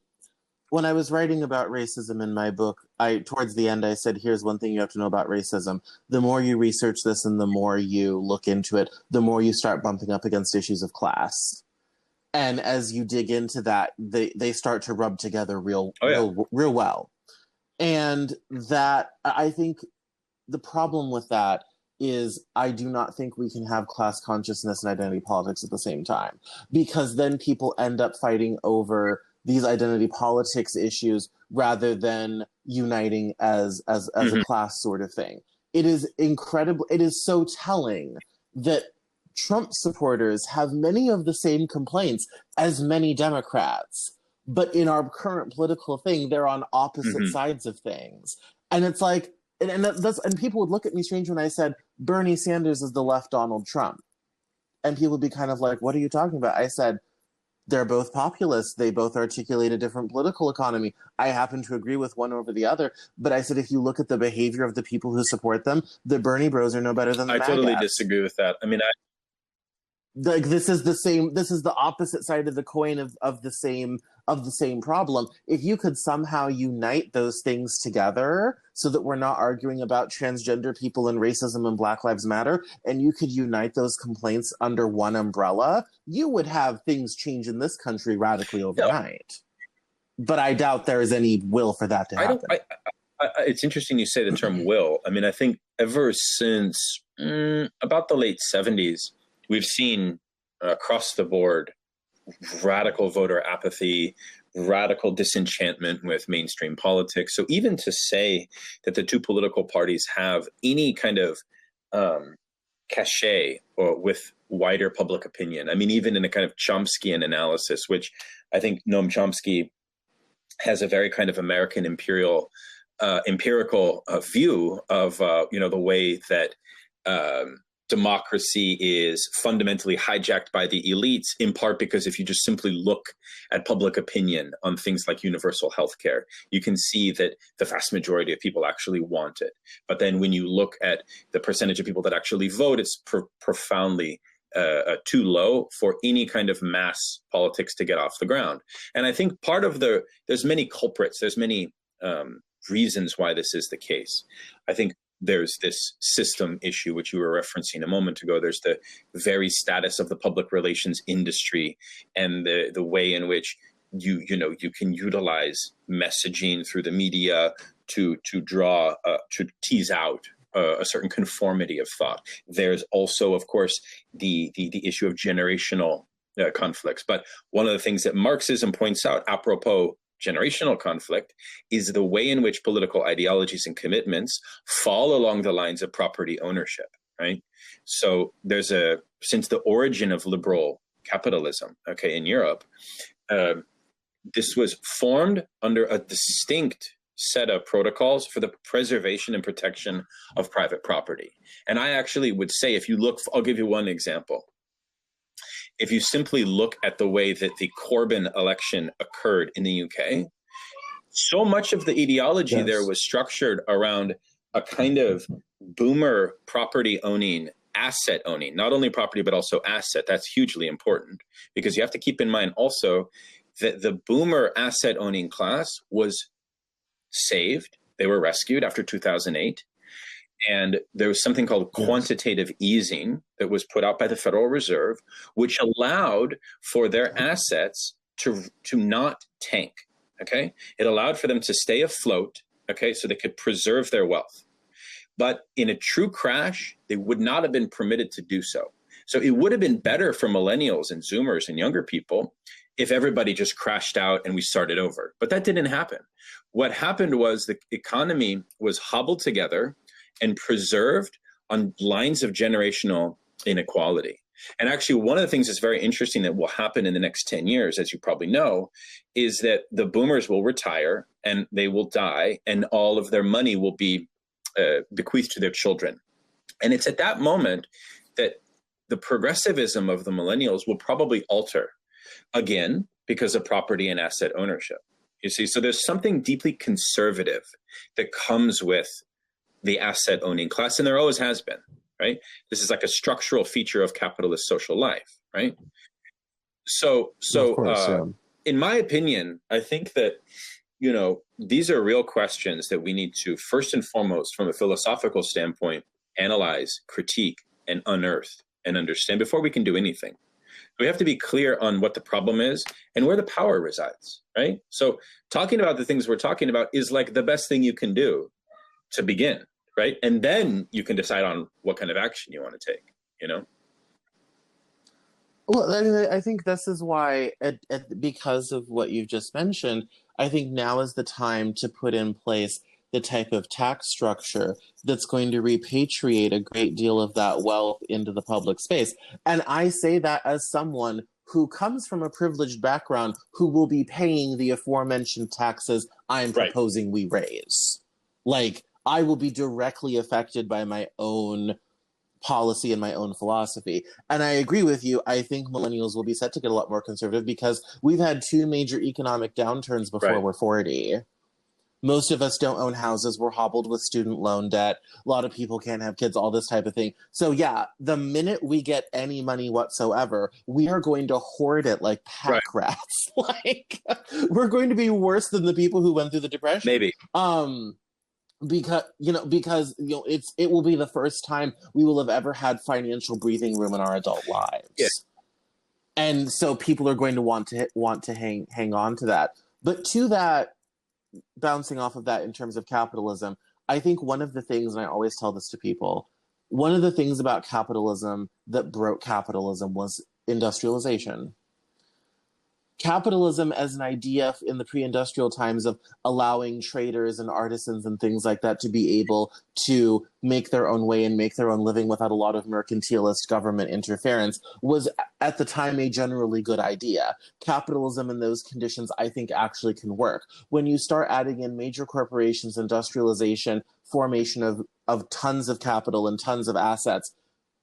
when I was writing about racism in my book, towards the end I said, here's one thing you have to know about racism. The more you research this and the more you look into it, the more you start bumping up against issues of class. And as you dig into that, they start to rub together real well. And that, I think the problem with that is I do not think we can have class consciousness and identity politics at the same time, because then people end up fighting over these identity politics issues rather than uniting as a class sort of thing. It is incredible. It is so telling that Trump supporters have many of the same complaints as many Democrats, but in our current political thing, they're on opposite sides of things. And it's like, and people would look at me strange when I said Bernie Sanders is the left Donald Trump, and people would be kind of like, "What are you talking about?" I said, they're both populists. They both articulate a different political economy. I happen to agree with one over the other. But I said, if you look at the behavior of the people who support them, the Bernie bros are no better than the I totally MAGAs. disagree with that. I mean, like this is the opposite side of the coin of the same problem. If you could somehow unite those things together so that we're not arguing about transgender people and racism and Black Lives Matter, and you could unite those complaints under one umbrella, you would have things change in this country radically overnight. But I doubt there is any will for that to happen. It's interesting you say the term will. I mean, I think ever since about the late 70s, we've seen across the board radical voter apathy, radical disenchantment with mainstream politics. So even to say that the two political parties have any kind of cachet or with wider public opinion, I mean, even in a kind of Chomskyan analysis, which I think Noam Chomsky has a very kind of American empirical view of the way that democracy is fundamentally hijacked by the elites, in part because if you just simply look at public opinion on things like universal health care, you can see that the vast majority of people actually want it. But then when you look at the percentage of people that actually vote, it's profoundly too low for any kind of mass politics to get off the ground. And I think part of there's many culprits, there's many reasons why this is the case. I think there's this system issue, which you were referencing a moment ago. There's the very status of the public relations industry and the way in which you can utilize messaging through the media to draw, to tease out a certain conformity of thought. There's also, of course, the issue of generational conflicts. But one of the things that Marxism points out, apropos generational conflict, is the way in which political ideologies and commitments fall along the lines of property ownership, right? So since the origin of liberal capitalism, in Europe, this was formed under a distinct set of protocols for the preservation and protection of private property. And I actually would say, if you look, I'll give you one example. If you simply look at the way that the Corbyn election occurred in the UK, so much of the ideology there was structured around a kind of boomer property owning, asset owning, not only property, but also asset. That's hugely important, because you have to keep in mind also that the boomer asset owning class was saved. They were rescued after 2008. And there was something called quantitative easing that was put out by the Federal Reserve, which allowed for their assets to not tank. Okay, it allowed for them to stay afloat. Okay, so they could preserve their wealth. But in a true crash, they would not have been permitted to do so. So it would have been better for millennials and Zoomers and younger people if everybody just crashed out and we started over. But that didn't happen. What happened was the economy was hobbled together and preserved on lines of generational inequality. And actually, one of the things that's very interesting that will happen in the next 10 years, as you probably know, is that the boomers will retire and they will die, and all of their money will be bequeathed to their children. And it's at that moment that the progressivism of the millennials will probably alter again because of property and asset ownership. You see, so there's something deeply conservative that comes with the asset owning class, and there always has been, right? This is like a structural feature of capitalist social life, right? So in my opinion, I think that, these are real questions that we need to, first and foremost, from a philosophical standpoint, analyze, critique, and unearth and understand before we can do anything. We have to be clear on what the problem is and where the power resides, right? So talking about the things we're talking about is like the best thing you can do to begin, right? And then you can decide on what kind of action you want to take, Well, I think this is why, because of what you've just mentioned, I think now is the time to put in place the type of tax structure that's going to repatriate a great deal of that wealth into the public space. And I say that as someone who comes from a privileged background who will be paying the aforementioned taxes I'm proposing we raise. Like, I will be directly affected by my own policy and my own philosophy. And I agree with you. I think millennials will be set to get a lot more conservative because we've had 2 major economic downturns before we're 40. Most of us don't own houses. We're hobbled with student loan debt. A lot of people can't have kids, all this type of thing. So yeah, the minute we get any money whatsoever, we are going to hoard it like pack rats. Like, we're going to be worse than the people who went through the Depression. Maybe. Because it will be the first time we will have ever had financial breathing room in our adult lives. Yeah. And so people are going to want to hang on to that. But to that, bouncing off of that in terms of capitalism, I think one of the things, and I always tell this to people, one of the things about capitalism that broke capitalism was industrialization. Capitalism as an idea in the pre-industrial times of allowing traders and artisans and things like that to be able to make their own way and make their own living without a lot of mercantilist government interference was at the time a generally good idea. Capitalism in those conditions, I think, actually can work. When you start adding in major corporations, industrialization, formation of tons of capital and tons of assets,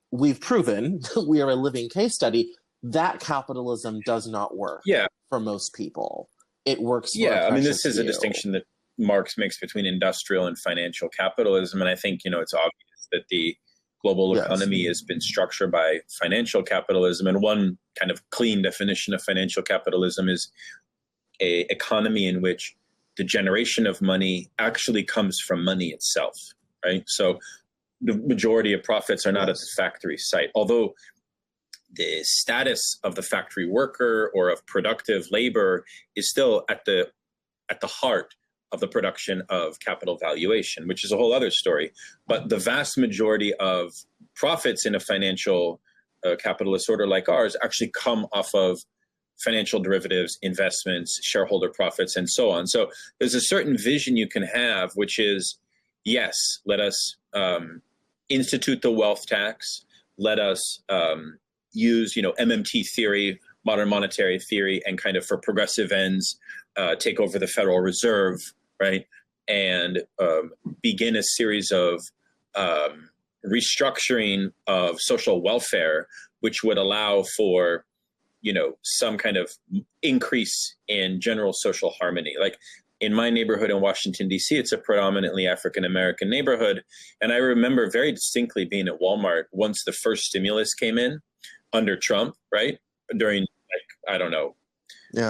we've proven, we are a living case study, that capitalism does not work for most people. It works for I mean, this is a distinction that Marx makes between industrial and financial capitalism. And I think, it's obvious that the global economy has been structured by financial capitalism. And one kind of clean definition of financial capitalism is an economy in which the generation of money actually comes from money itself, right? So the majority of profits are not at the factory site, although the status of the factory worker or of productive labor is still at the heart of the production of capital valuation, which is a whole other story. But the vast majority of profits in a financial capitalist order like ours actually come off of financial derivatives, investments, shareholder profits, and so on. So there's a certain vision you can have, which is, yes, let us institute the wealth tax. Let us use, MMT theory, modern monetary theory, and kind of for progressive ends, take over the Federal Reserve, right? And begin a series of restructuring of social welfare, which would allow for, some kind of increase in general social harmony. Like in my neighborhood in Washington, D.C., it's a predominantly African-American neighborhood. And I remember very distinctly being at Walmart once the first stimulus came in under Trump, right? During, I don't know,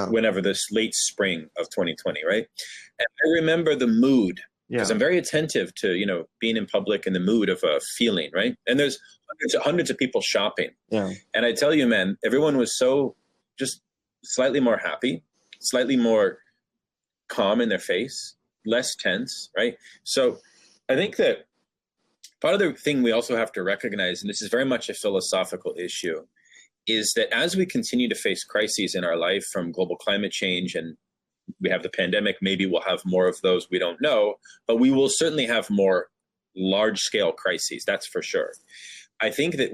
whenever this late spring of 2020, right? And I remember the mood, because I'm very attentive to, being in public and the mood of a feeling, right? And there's hundreds of people shopping. Yeah. And I tell you, man, everyone was so just slightly more happy, slightly more calm in their face, less tense, right? So I think that part of the thing we also have to recognize, and this is very much a philosophical issue, is that as we continue to face crises in our life, from global climate change, and we have the pandemic, maybe we'll have more of those, we don't know, but we will certainly have more large-scale crises, that's for sure. I think that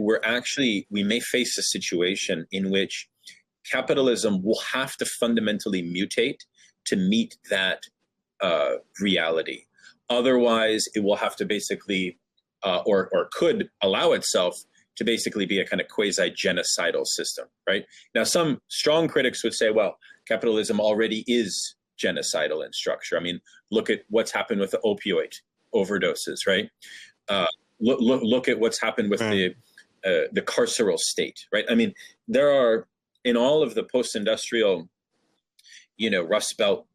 we may face a situation in which capitalism will have to fundamentally mutate to meet that reality. Otherwise, it will have to basically or could allow itself to basically be a kind of quasi-genocidal system, right? Now, some strong critics would say, well, capitalism already is genocidal in structure. I mean, look at what's happened with the opioid overdoses, right? Look at what's happened with the carceral state, right? I mean, there are, in all of the post-industrial, Rust Belt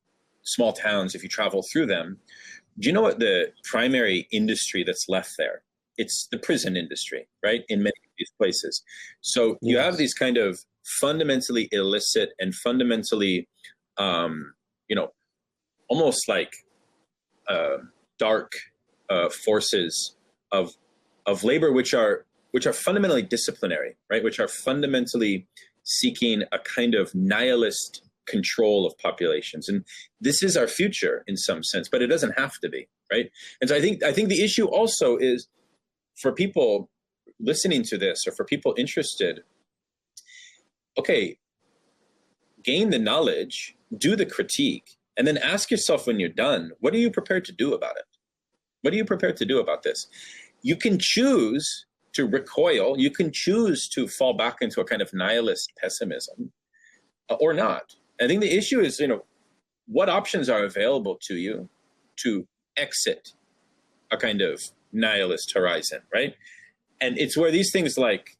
small towns, if you travel through them, do you know what the primary industry that's left there? It's the prison industry, right? In many of these places. So you have these kind of fundamentally illicit and fundamentally, almost like dark forces of labor, which are fundamentally disciplinary, right? Which are fundamentally seeking a kind of nihilist control of populations. And this is our future in some sense, but it doesn't have to be, right? And so I think the issue also is, for people listening to this or for people interested, okay, gain the knowledge, do the critique, and then ask yourself when you're done, what are you prepared to do about it? What are you prepared to do about this? You can choose to recoil. You can choose to fall back into a kind of nihilist pessimism or not. I think the issue is, what options are available to you to exit a kind of nihilist horizon, right? And it's where these things like,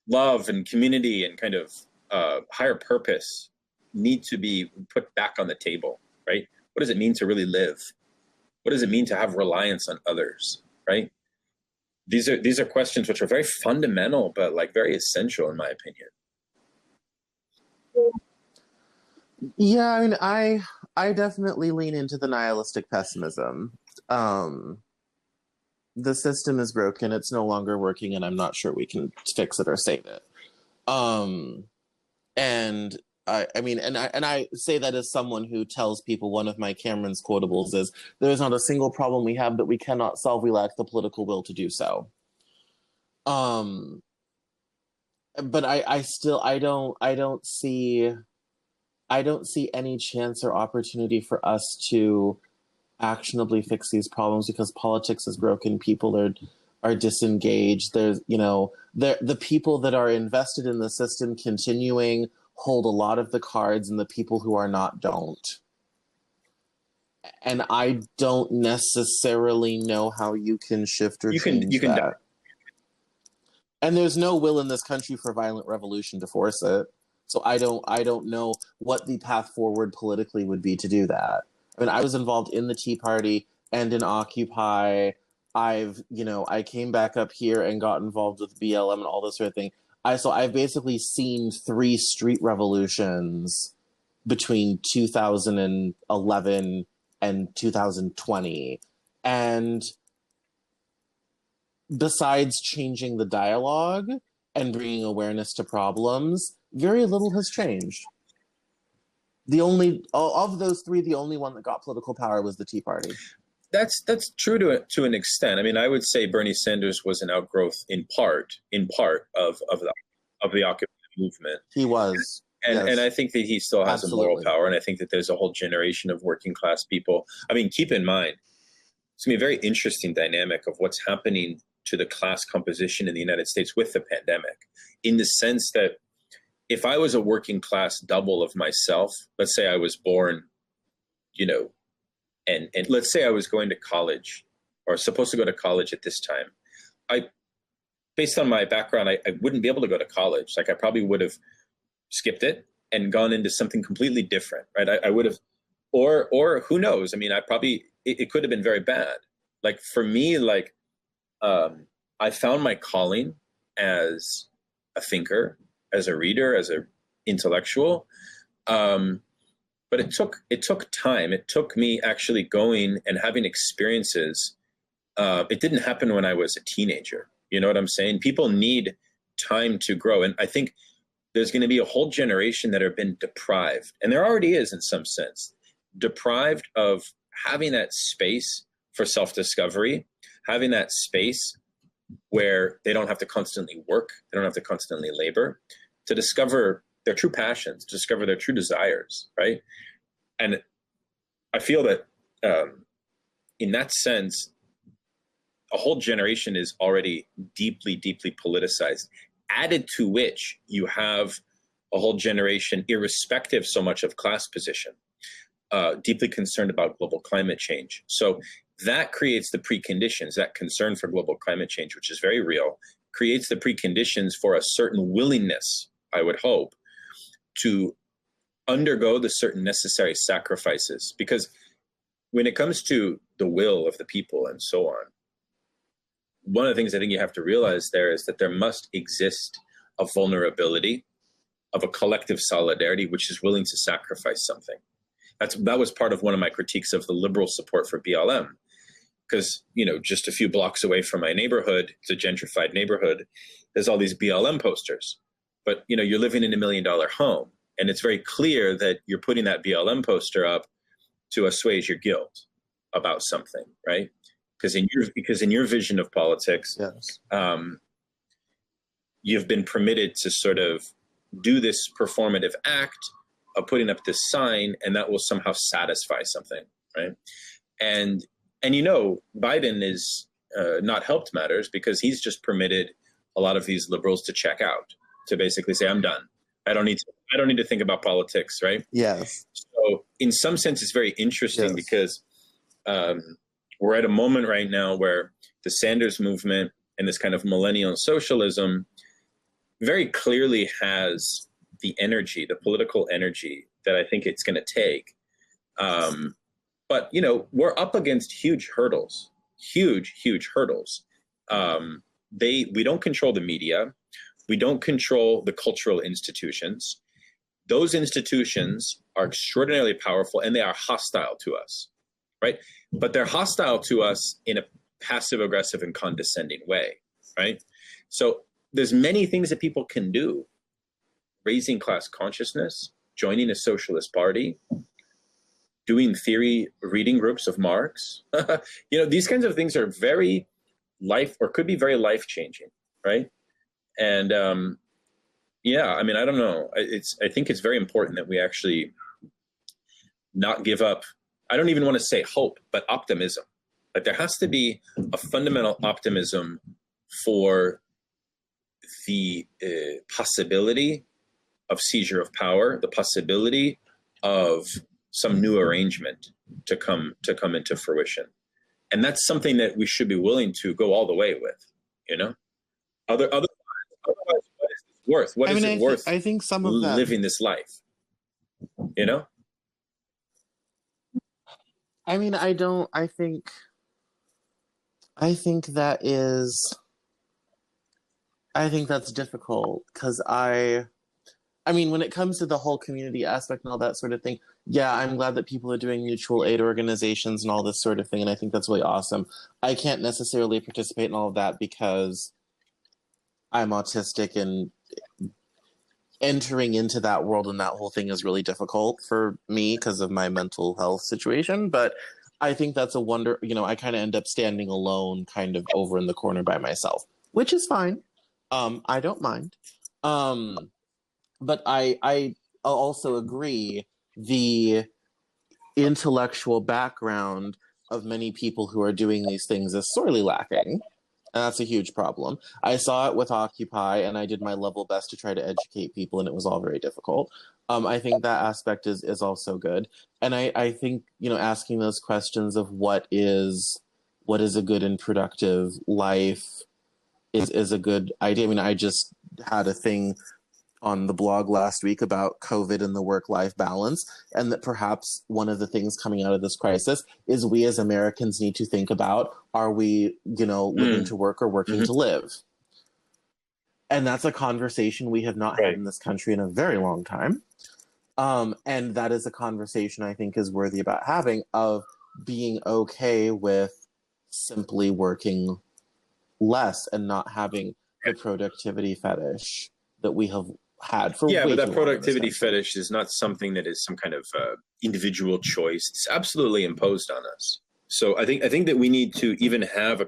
love and community and kind of higher purpose need to be put back on the table, right? What does it mean to really live? What does it mean to have reliance on others, right? These are questions which are very fundamental, but like very essential in my opinion. Yeah, I mean, I definitely lean into the nihilistic pessimism. The system is broken; it's no longer working, and I'm not sure we can fix it or save it. And I say that as someone who tells people one of my Cameron's quotables is, "There is not a single problem we have that we cannot solve. We lack the political will to do so." But I don't see any chance or opportunity for us to actionably fix these problems because politics is broken. People are disengaged. There's, the people that are invested in the system continuing hold a lot of the cards, and the people who are not don't. And I don't necessarily know how you can shift or change that. And there's no will in this country for violent revolution to force it. So I don't know what the path forward politically would be to do that. I mean, I was involved in the Tea Party and in Occupy. I came back up here and got involved with BLM and all this sort of thing. I've basically seen 3 street revolutions between 2011 and 2020. And besides changing the dialogue and bringing awareness to problems, very little has changed. Of those 3, the only one that got political power was the Tea Party. That's true to an extent. I mean, I would say Bernie Sanders was an outgrowth in part of the Occupy movement. He was. And I think that he still has a moral power. And I think that there's a whole generation of working class people. I mean, keep in mind, it's going to be a very interesting dynamic of what's happening to the class composition in the United States with the pandemic, in the sense that if I was a working class double of myself, let's say I was born, and let's say I was going to college or supposed to go to college at this time, based on my background, I wouldn't be able to go to college. Like I probably would have skipped it and gone into something completely different, right? I would have, or who knows? I mean, it could have been very bad. Like for me, I found my calling as a thinker, as a reader, as an intellectual. But it took time. It took me actually going and having experiences. It didn't happen when I was a teenager. You know what I'm saying? People need time to grow. And I think there's going to be a whole generation that have been deprived, and there already is in some sense, deprived of having that space for self-discovery, having that space where they don't have to constantly work, they don't have to constantly labor, to discover their true passions, to discover their true desires, right? And I feel that in that sense, a whole generation is already deeply, deeply politicized, added to which you have a whole generation, irrespective so much of class position, deeply concerned about global climate change. So that creates the preconditions, that concern for global climate change, which is very real, creates the preconditions for a certain willingness, I would hope, to undergo the certain necessary sacrifices. Because when it comes to the will of the people and so on, one of the things I think you have to realize there is that there must exist a vulnerability of a collective solidarity which is willing to sacrifice something. That was part of one of my critiques of the liberal support for BLM. Because, just a few blocks away from my neighborhood, it's a gentrified neighborhood, there's all these BLM posters. But, you're living in $1 million home. And it's very clear that you're putting that BLM poster up to assuage your guilt about something, right? Because in your vision of politics, yes, you've been permitted to sort of do this performative act of putting up this sign, and that will somehow satisfy something, right? And And Biden is not helped matters because he's just permitted a lot of these liberals to check out, to basically say, I'm done. I don't need to think about politics, right? Yes. So in some sense, it's very interesting because we're at a moment right now where the Sanders movement and this kind of millennial socialism very clearly has the energy, the political energy that I think it's going to take. But, we're up against huge hurdles. Huge hurdles. We don't control the media. We don't control the cultural institutions. Those institutions are extraordinarily powerful and they are hostile to us, right? But they're hostile to us in a passive aggressive and condescending way, right? So there's many things that people can do. Raising class consciousness, joining a socialist party, doing theory reading groups of Marx. These kinds of things are very could be very life-changing, right? And I don't know. I think it's very important that we actually not give up. I don't even want to say hope, but optimism. Like there has to be a fundamental optimism for the possibility of seizure of power, the possibility of some new arrangement to come into fruition. And that's something that we should be willing to go all the way with, Otherwise, what is this worth? What is it worth? I think some of that, living this life, I think that's difficult because when it comes to the whole community aspect and all that sort of thing, yeah, I'm glad that people are doing mutual aid organizations and all this sort of thing, and I think that's really awesome. I can't necessarily participate in all of that because I'm autistic, and entering into that world and that whole thing is really difficult for me because of my mental health situation. But I think that's a wonder. I kind of end up standing alone, kind of over in the corner by myself, which is fine. I don't mind. But I also agree the intellectual background of many people who are doing these things is sorely lacking. And that's a huge problem. I saw it with Occupy, and I did my level best to try to educate people, and it was all very difficult. I think that aspect is also good. And I think, asking those questions of what is a good and productive life is a good idea. I just had a thing on the blog last week about COVID and the work-life balance, and that perhaps one of the things coming out of this crisis is we as Americans need to think about, are we, living to work or working to live? And that's a conversation we have not had in this country in a very long time. And that is a conversation I think is worthy about having, of being okay with simply working less and not having the productivity fetish that we have had for but that productivity fetish is not something that is some kind of individual choice. It's absolutely imposed on us. So I think that we need to even have a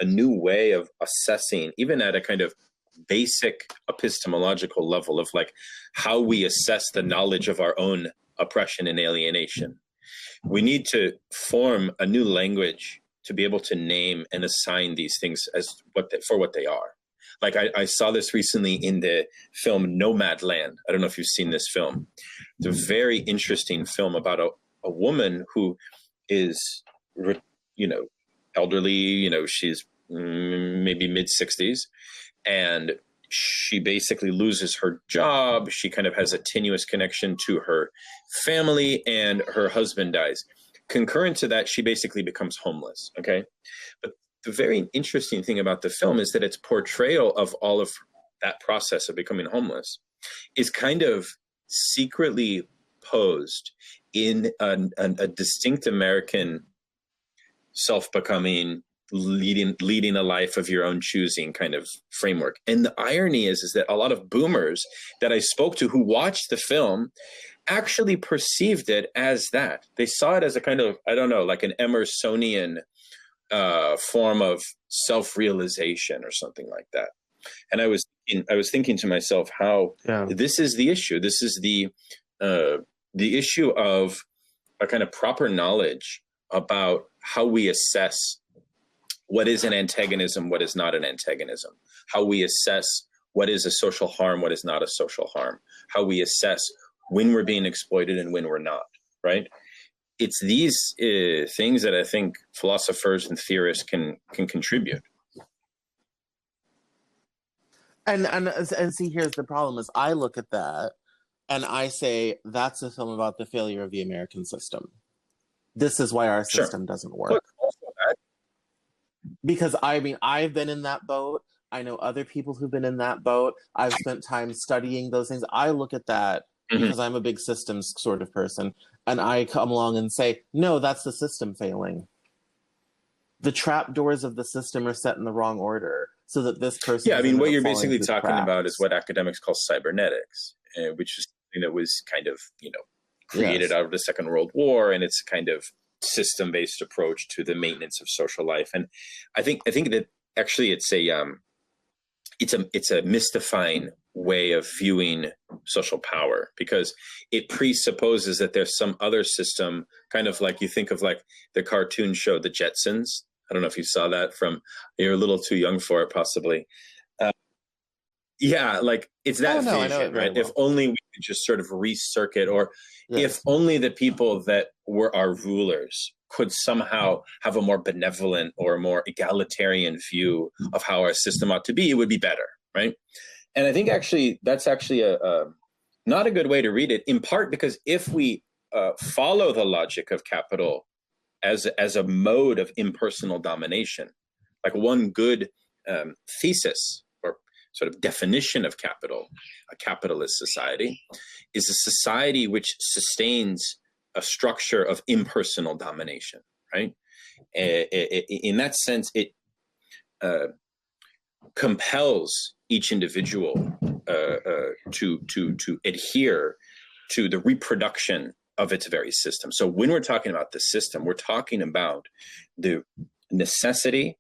new way of assessing, even at a kind of basic epistemological level, of like how we assess the knowledge of our own oppression and alienation. We need to form a new language to be able to name and assign these things as what they are. Like I saw this recently in the film Nomadland. I don't know if you've seen this film. It's a very interesting film about a woman who is, elderly, she's maybe mid-60s, and she basically loses her job. She kind of has a tenuous connection to her family, and her husband dies. Concurrent to that, she basically becomes homeless, okay? But the very interesting thing about the film is that its portrayal of all of that process of becoming homeless is kind of secretly posed in a distinct American self-becoming, leading a life of your own choosing kind of framework. And the irony is that a lot of boomers that I spoke to who watched the film actually perceived it as that. They saw it as a kind of, I don't know, like an Emersonian form of self-realization or something like that. And I was thinking to myself how this is the issue. This is the issue of a kind of proper knowledge about how we assess what is an antagonism, what is not an antagonism, how we assess what is a social harm, what is not a social harm, how we assess when we're being exploited and when we're not, right? It's these things that I think philosophers and theorists can contribute. And see, here's the problem: is I look at that and I say that's a film about the failure of the American system. This is why our system doesn't work. Look, also that. Because I mean, I've been in that boat. I know other people who've been in that boat. I've spent time studying those things. I look at that because I'm a big systems sort of person, and I come along and say, no, that's the system failing. The trap doors of the system are set in the wrong order, so that this person. Yeah, I mean, what you're basically talking about is what academics call cybernetics, which is something that was kind of, created out of the Second World War, and it's kind of system-based approach to the maintenance of social life. And I think that actually it's a mystifying way of viewing social power, because it presupposes that there's some other system, kind of like you think of like the cartoon show The Jetsons. I don't know if you saw that. You're a little too young for it, possibly. Yeah, like it's that vision, right? Well. If only we could just sort of recircuit, or if only the people that were our rulers could somehow have a more benevolent or more egalitarian view of how our system ought to be, it would be better, right? And I think actually that's actually a not a good way to read it, in part because if we follow the logic of capital as a mode of impersonal domination, like one good thesis or sort of definition of capital, a capitalist society, is a society which sustains a structure of impersonal domination, right? In that sense, it compels each individual to adhere to the reproduction of its very system. So when we're talking about the system, we're talking about the necessity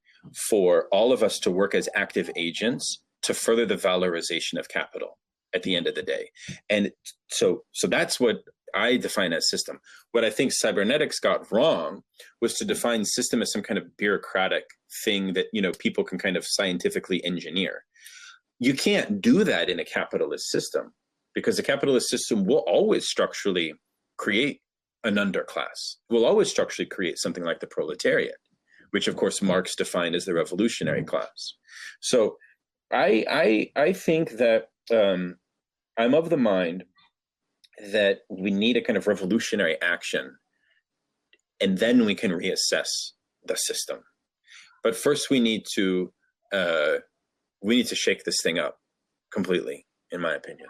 for all of us to work as active agents to further the valorization of capital at the end of the day. And so that's what I define as system. What I think cybernetics got wrong was to define system as some kind of bureaucratic thing that, people can kind of scientifically engineer. You can't do that in a capitalist system, because a capitalist system will always structurally create an underclass, will always structurally create something like the proletariat, which of course Marx defined as the revolutionary class. So I think that I'm of the mind that we need a kind of revolutionary action, and then we can reassess the system. But first we need to shake this thing up completely, in my opinion.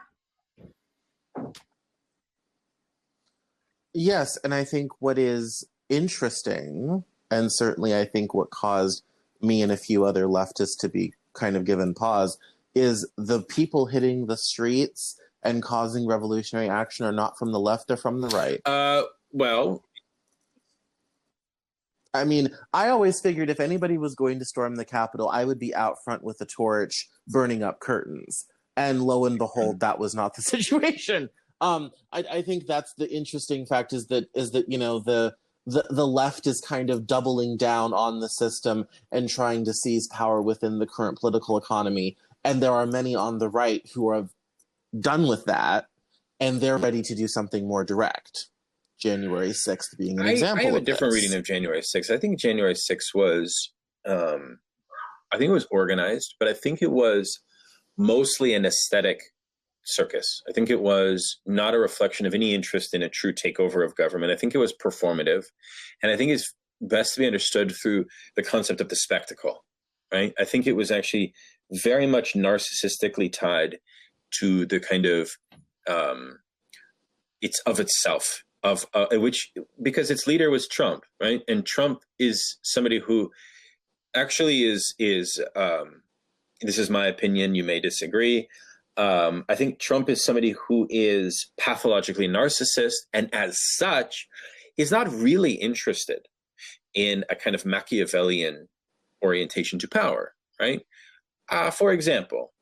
Yes, and I think what is interesting, and certainly I think what caused me and a few other leftists to be kind of given pause, is the people hitting the streets and causing revolutionary action are not from the left, or from the right. Well, I mean, I always figured if anybody was going to storm the Capitol, I would be out front with a torch burning up curtains. And lo and behold, that was not the situation. I think that's the interesting fact is that the left is kind of doubling down on the system and trying to seize power within the current political economy. And there are many on the right who are done with that, and they're ready to do something more direct. January 6th being an example. I have a different reading of January 6th. I think January 6th was, organized, but I think it was mostly an aesthetic circus. I think it was not a reflection of any interest in a true takeover of government. I think it was performative. And I think it's best to be understood through the concept of the spectacle, right? I think it was actually very much narcissistically tied to the kind of, it's of itself, which, because its leader was Trump, right? And Trump is somebody who actually is this is my opinion, you may disagree. I think Trump is somebody who is pathologically narcissist, and as such, is not really interested in a kind of Machiavellian orientation to power, right? For example.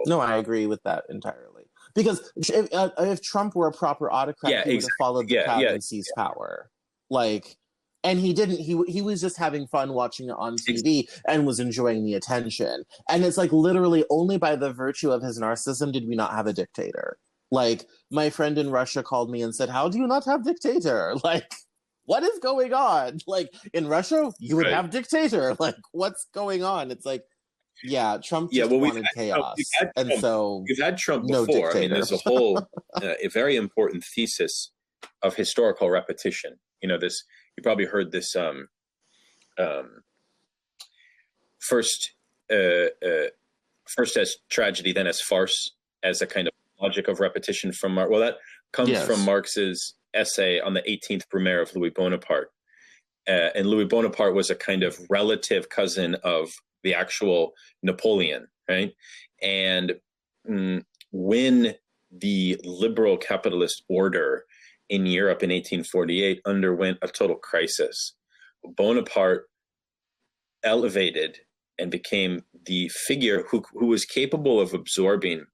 No, I agree with that entirely. Because if Trump were a proper autocrat, he would have followed the crowd and seized power. Like, and he didn't. He was just having fun watching it on TV and was enjoying the attention. And it's like literally only by the virtue of his narcissism did we not have a dictator. Like, my friend in Russia called me and said, "How do you not have dictator? Like, what is going on? Like, in Russia, you would have dictator. Like, what's going on?" It's like, yeah, Trump just wanted chaos. And so we've had Trump before. I mean, there's a whole a very important thesis of historical repetition. You know, this, you probably heard this first as tragedy, then as farce, as a kind of logic of repetition from Marx. Well, that comes from Marx's essay on the 18th Brumaire of Louis Bonaparte. And Louis Bonaparte was a kind of relative cousin of the actual Napoleon, right? And when the liberal capitalist order in Europe in 1848 underwent a total crisis, Bonaparte elevated and became the figure who was capable of absorbing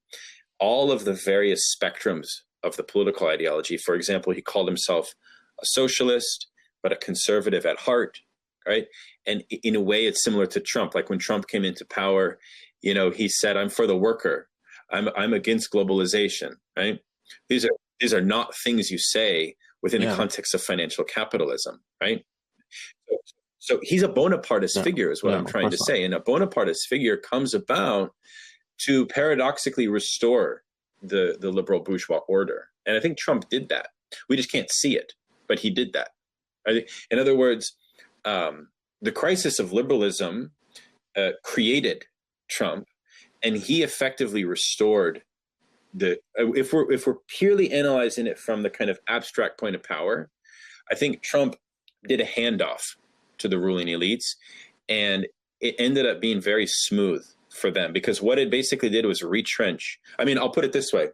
all of the various spectrums of the political ideology. For example, he called himself a socialist, but a conservative at heart, right? And in a way, it's similar to Trump. Like when Trump came into power, you know, he said, "I'm for the worker. I'm against globalization," right? These are not things you say within the context of financial capitalism, right? So he's a Bonapartist figure, is what I'm trying to say. And a Bonapartist figure comes about to paradoxically restore the liberal bourgeois order. And I think Trump did that. We just can't see it, but he did that. In other words, the crisis of liberalism created Trump, and he effectively restored if we're purely analyzing it from the kind of abstract point of power, I think Trump did a handoff to the ruling elites, and it ended up being very smooth for them, because what it basically did was retrench. I mean, I'll put it this way.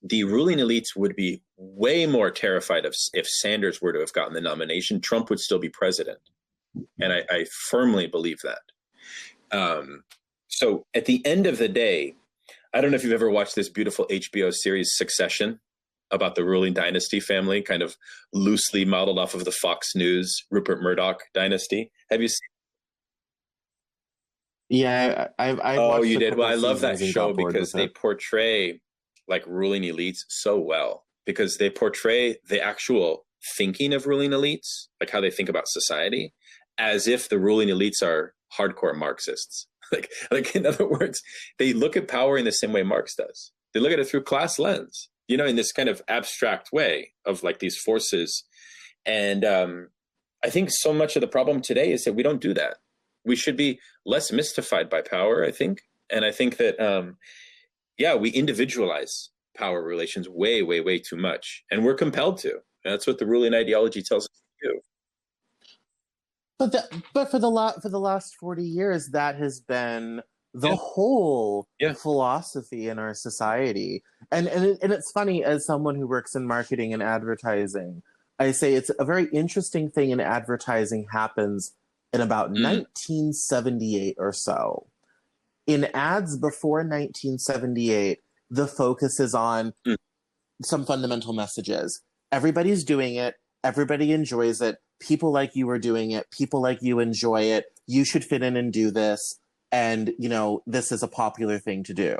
The ruling elites would be way more terrified if Sanders were to have gotten the nomination. Trump would still be president. And I firmly believe that. So at the end of the day, I don't know if you've ever watched this beautiful HBO series Succession, about the ruling dynasty family, kind of loosely modeled off of the Fox News Rupert Murdoch dynasty. Have you seen? Yeah, I've watched you did? Well, I love that show because they portray like ruling elites so well, because they portray the actual thinking of ruling elites, like how they think about society, as if the ruling elites are hardcore Marxists. Like in other words, they look at power in the same way Marx does. They look at it through class lens, you know, in this kind of abstract way of like these forces. And I think so much of the problem today is that we don't do that. We should be less mystified by power, I think. And I think that, we individualize power relations way, way, way too much. And we're compelled to. And that's what the ruling ideology tells us to do. But for the last 40 years, that has been the whole philosophy in our society. And it's funny, as someone who works in marketing and advertising, I say it's a very interesting thing in advertising happens in about 1978 or so. In ads before 1978, the focus is on some fundamental messages. Everybody's doing it. Everybody enjoys it. People like you are doing it. People like you enjoy it. You should fit in and do this. And, you know, this is a popular thing to do.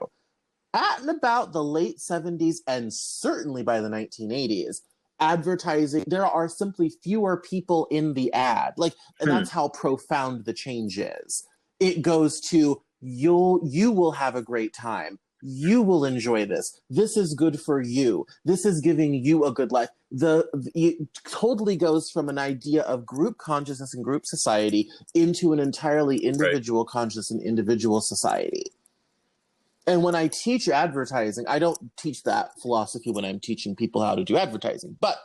At and about the late 70s, and certainly by the 1980s, advertising, there are simply fewer people in the ad. And that's how profound the change is. It goes to, you will have a great time. You will enjoy this. This is good for you. This is giving you a good life. It totally goes from an idea of group consciousness and group society into an entirely individual conscious and individual society. And when I teach advertising, I don't teach that philosophy when I'm teaching people how to do advertising, but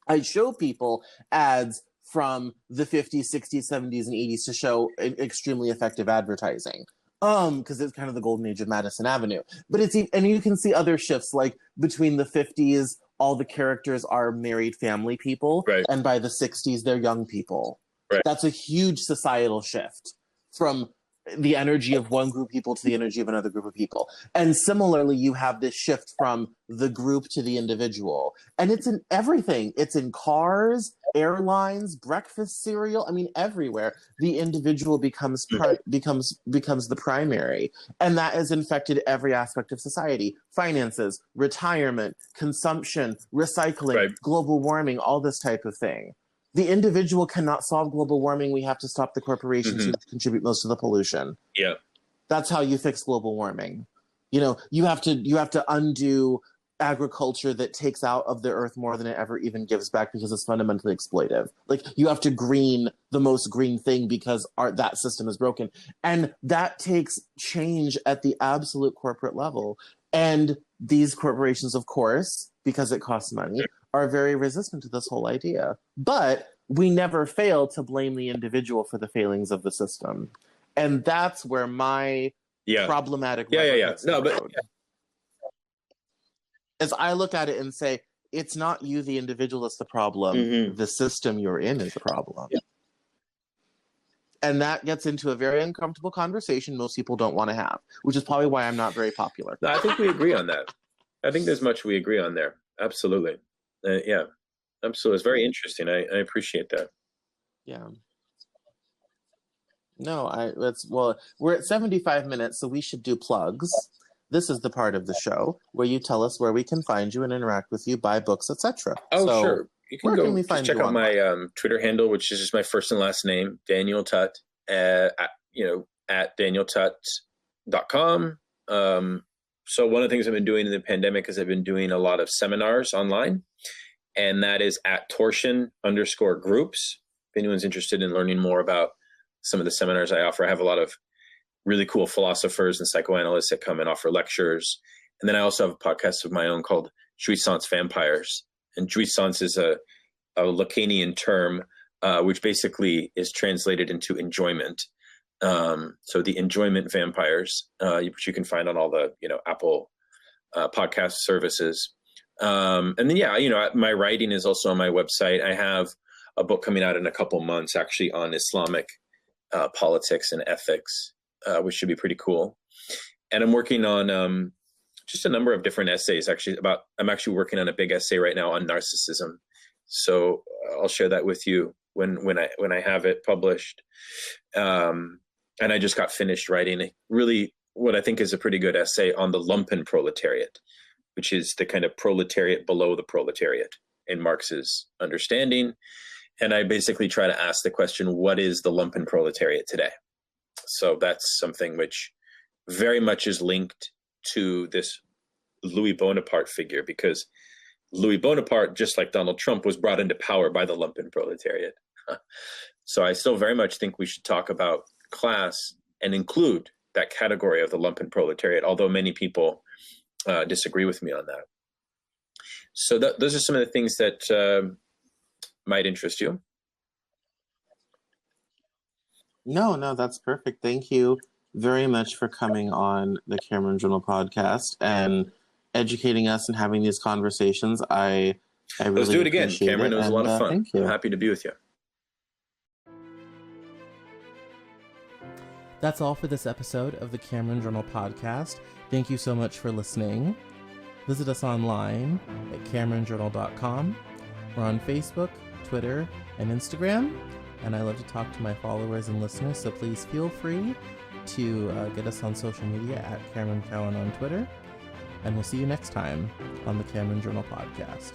I show people ads from the 50s, 60s, 70s, and 80s to show extremely effective advertising. Because it's kind of the golden age of Madison Avenue. But and you can see other shifts, like between the 50s, all the characters are married family people. Right. And by the 60s, they're young people. Right. That's a huge societal shift from the energy of one group of people to the energy of another group of people. And similarly, you have this shift from the group to the individual. And it's in everything. It's in cars, airlines, breakfast cereal. I mean, everywhere. The individual becomes the primary. And that has infected every aspect of society. Finances, retirement, consumption, recycling, right. global warming, all this type of thing. The individual cannot solve global warming. We have to stop the corporations who contribute most of the pollution. Yeah. That's how you fix global warming. You know, you have to undo agriculture that takes out of the earth more than it ever even gives back because it's fundamentally exploitive. Like, you have to green the most green thing because that system is broken. And that takes change at the absolute corporate level. And these corporations, of course, because it costs money, are very resistant to this whole idea. But we never fail to blame the individual for the failings of the system. And that's where my problematic as I look at it and say, it's not you, the individual, that's the problem. The system you're in is the problem. Yeah. And that gets into a very uncomfortable conversation most people don't want to have, which is probably why I'm not very popular. No, I think we agree on that. I think there's much we agree on there. Absolutely. Yeah, absolutely. It's very interesting. I appreciate that. Yeah. No, we're at 75 minutes, so we should do plugs. This is the part of the show where you tell us where we can find you and interact with you, buy books, etc. Oh, so sure. You can go check out my Twitter handle, which is just my first and last name, Daniel Tutt, at danieltutt.com. So one of the things I've been doing in the pandemic is I've been doing a lot of seminars online, and that is at torsion_groups. If anyone's interested in learning more about some of the seminars I offer, I have a lot of really cool philosophers and psychoanalysts that come and offer lectures. And then I also have a podcast of my own called Jouissance Vampires. And jouissance is a Lacanian term, which basically is translated into enjoyment. So the enjoyment vampires, which you can find on all the, Apple podcast services. And then, my writing is also on my website. I have a book coming out in a couple months, actually, on Islamic politics and ethics, which should be pretty cool. And I'm working on just a number of different essays. I'm actually working on a big essay right now on narcissism. So I'll share that with you when I have it published. And I just got finished writing really what I think is a pretty good essay on the lumpen proletariat, which is the kind of proletariat below the proletariat in Marx's understanding. And I basically try to ask the question, what is the lumpen proletariat today? So that's something which very much is linked to this Louis Bonaparte figure, because Louis Bonaparte, just like Donald Trump, was brought into power by the lumpen proletariat. So I still very much think we should talk about class and include that category of the lumpen proletariat, although many people disagree with me on that. So those are some of the things that might interest you. No, that's perfect. Thank you very much for coming on the Cameron Journal podcast and educating us and having these conversations. I really Let's do it again, Cameron. It was a lot of fun. Thank you. I'm happy to be with you. That's all for this episode of the Cameron Journal podcast. Thank you so much for listening. Visit us online at CameronJournal.com. We're on Facebook, Twitter, and Instagram. And I love to talk to my followers and listeners, so please feel free to get us on social media at Cameron Cowan on Twitter. And we'll see you next time on the Cameron Journal podcast.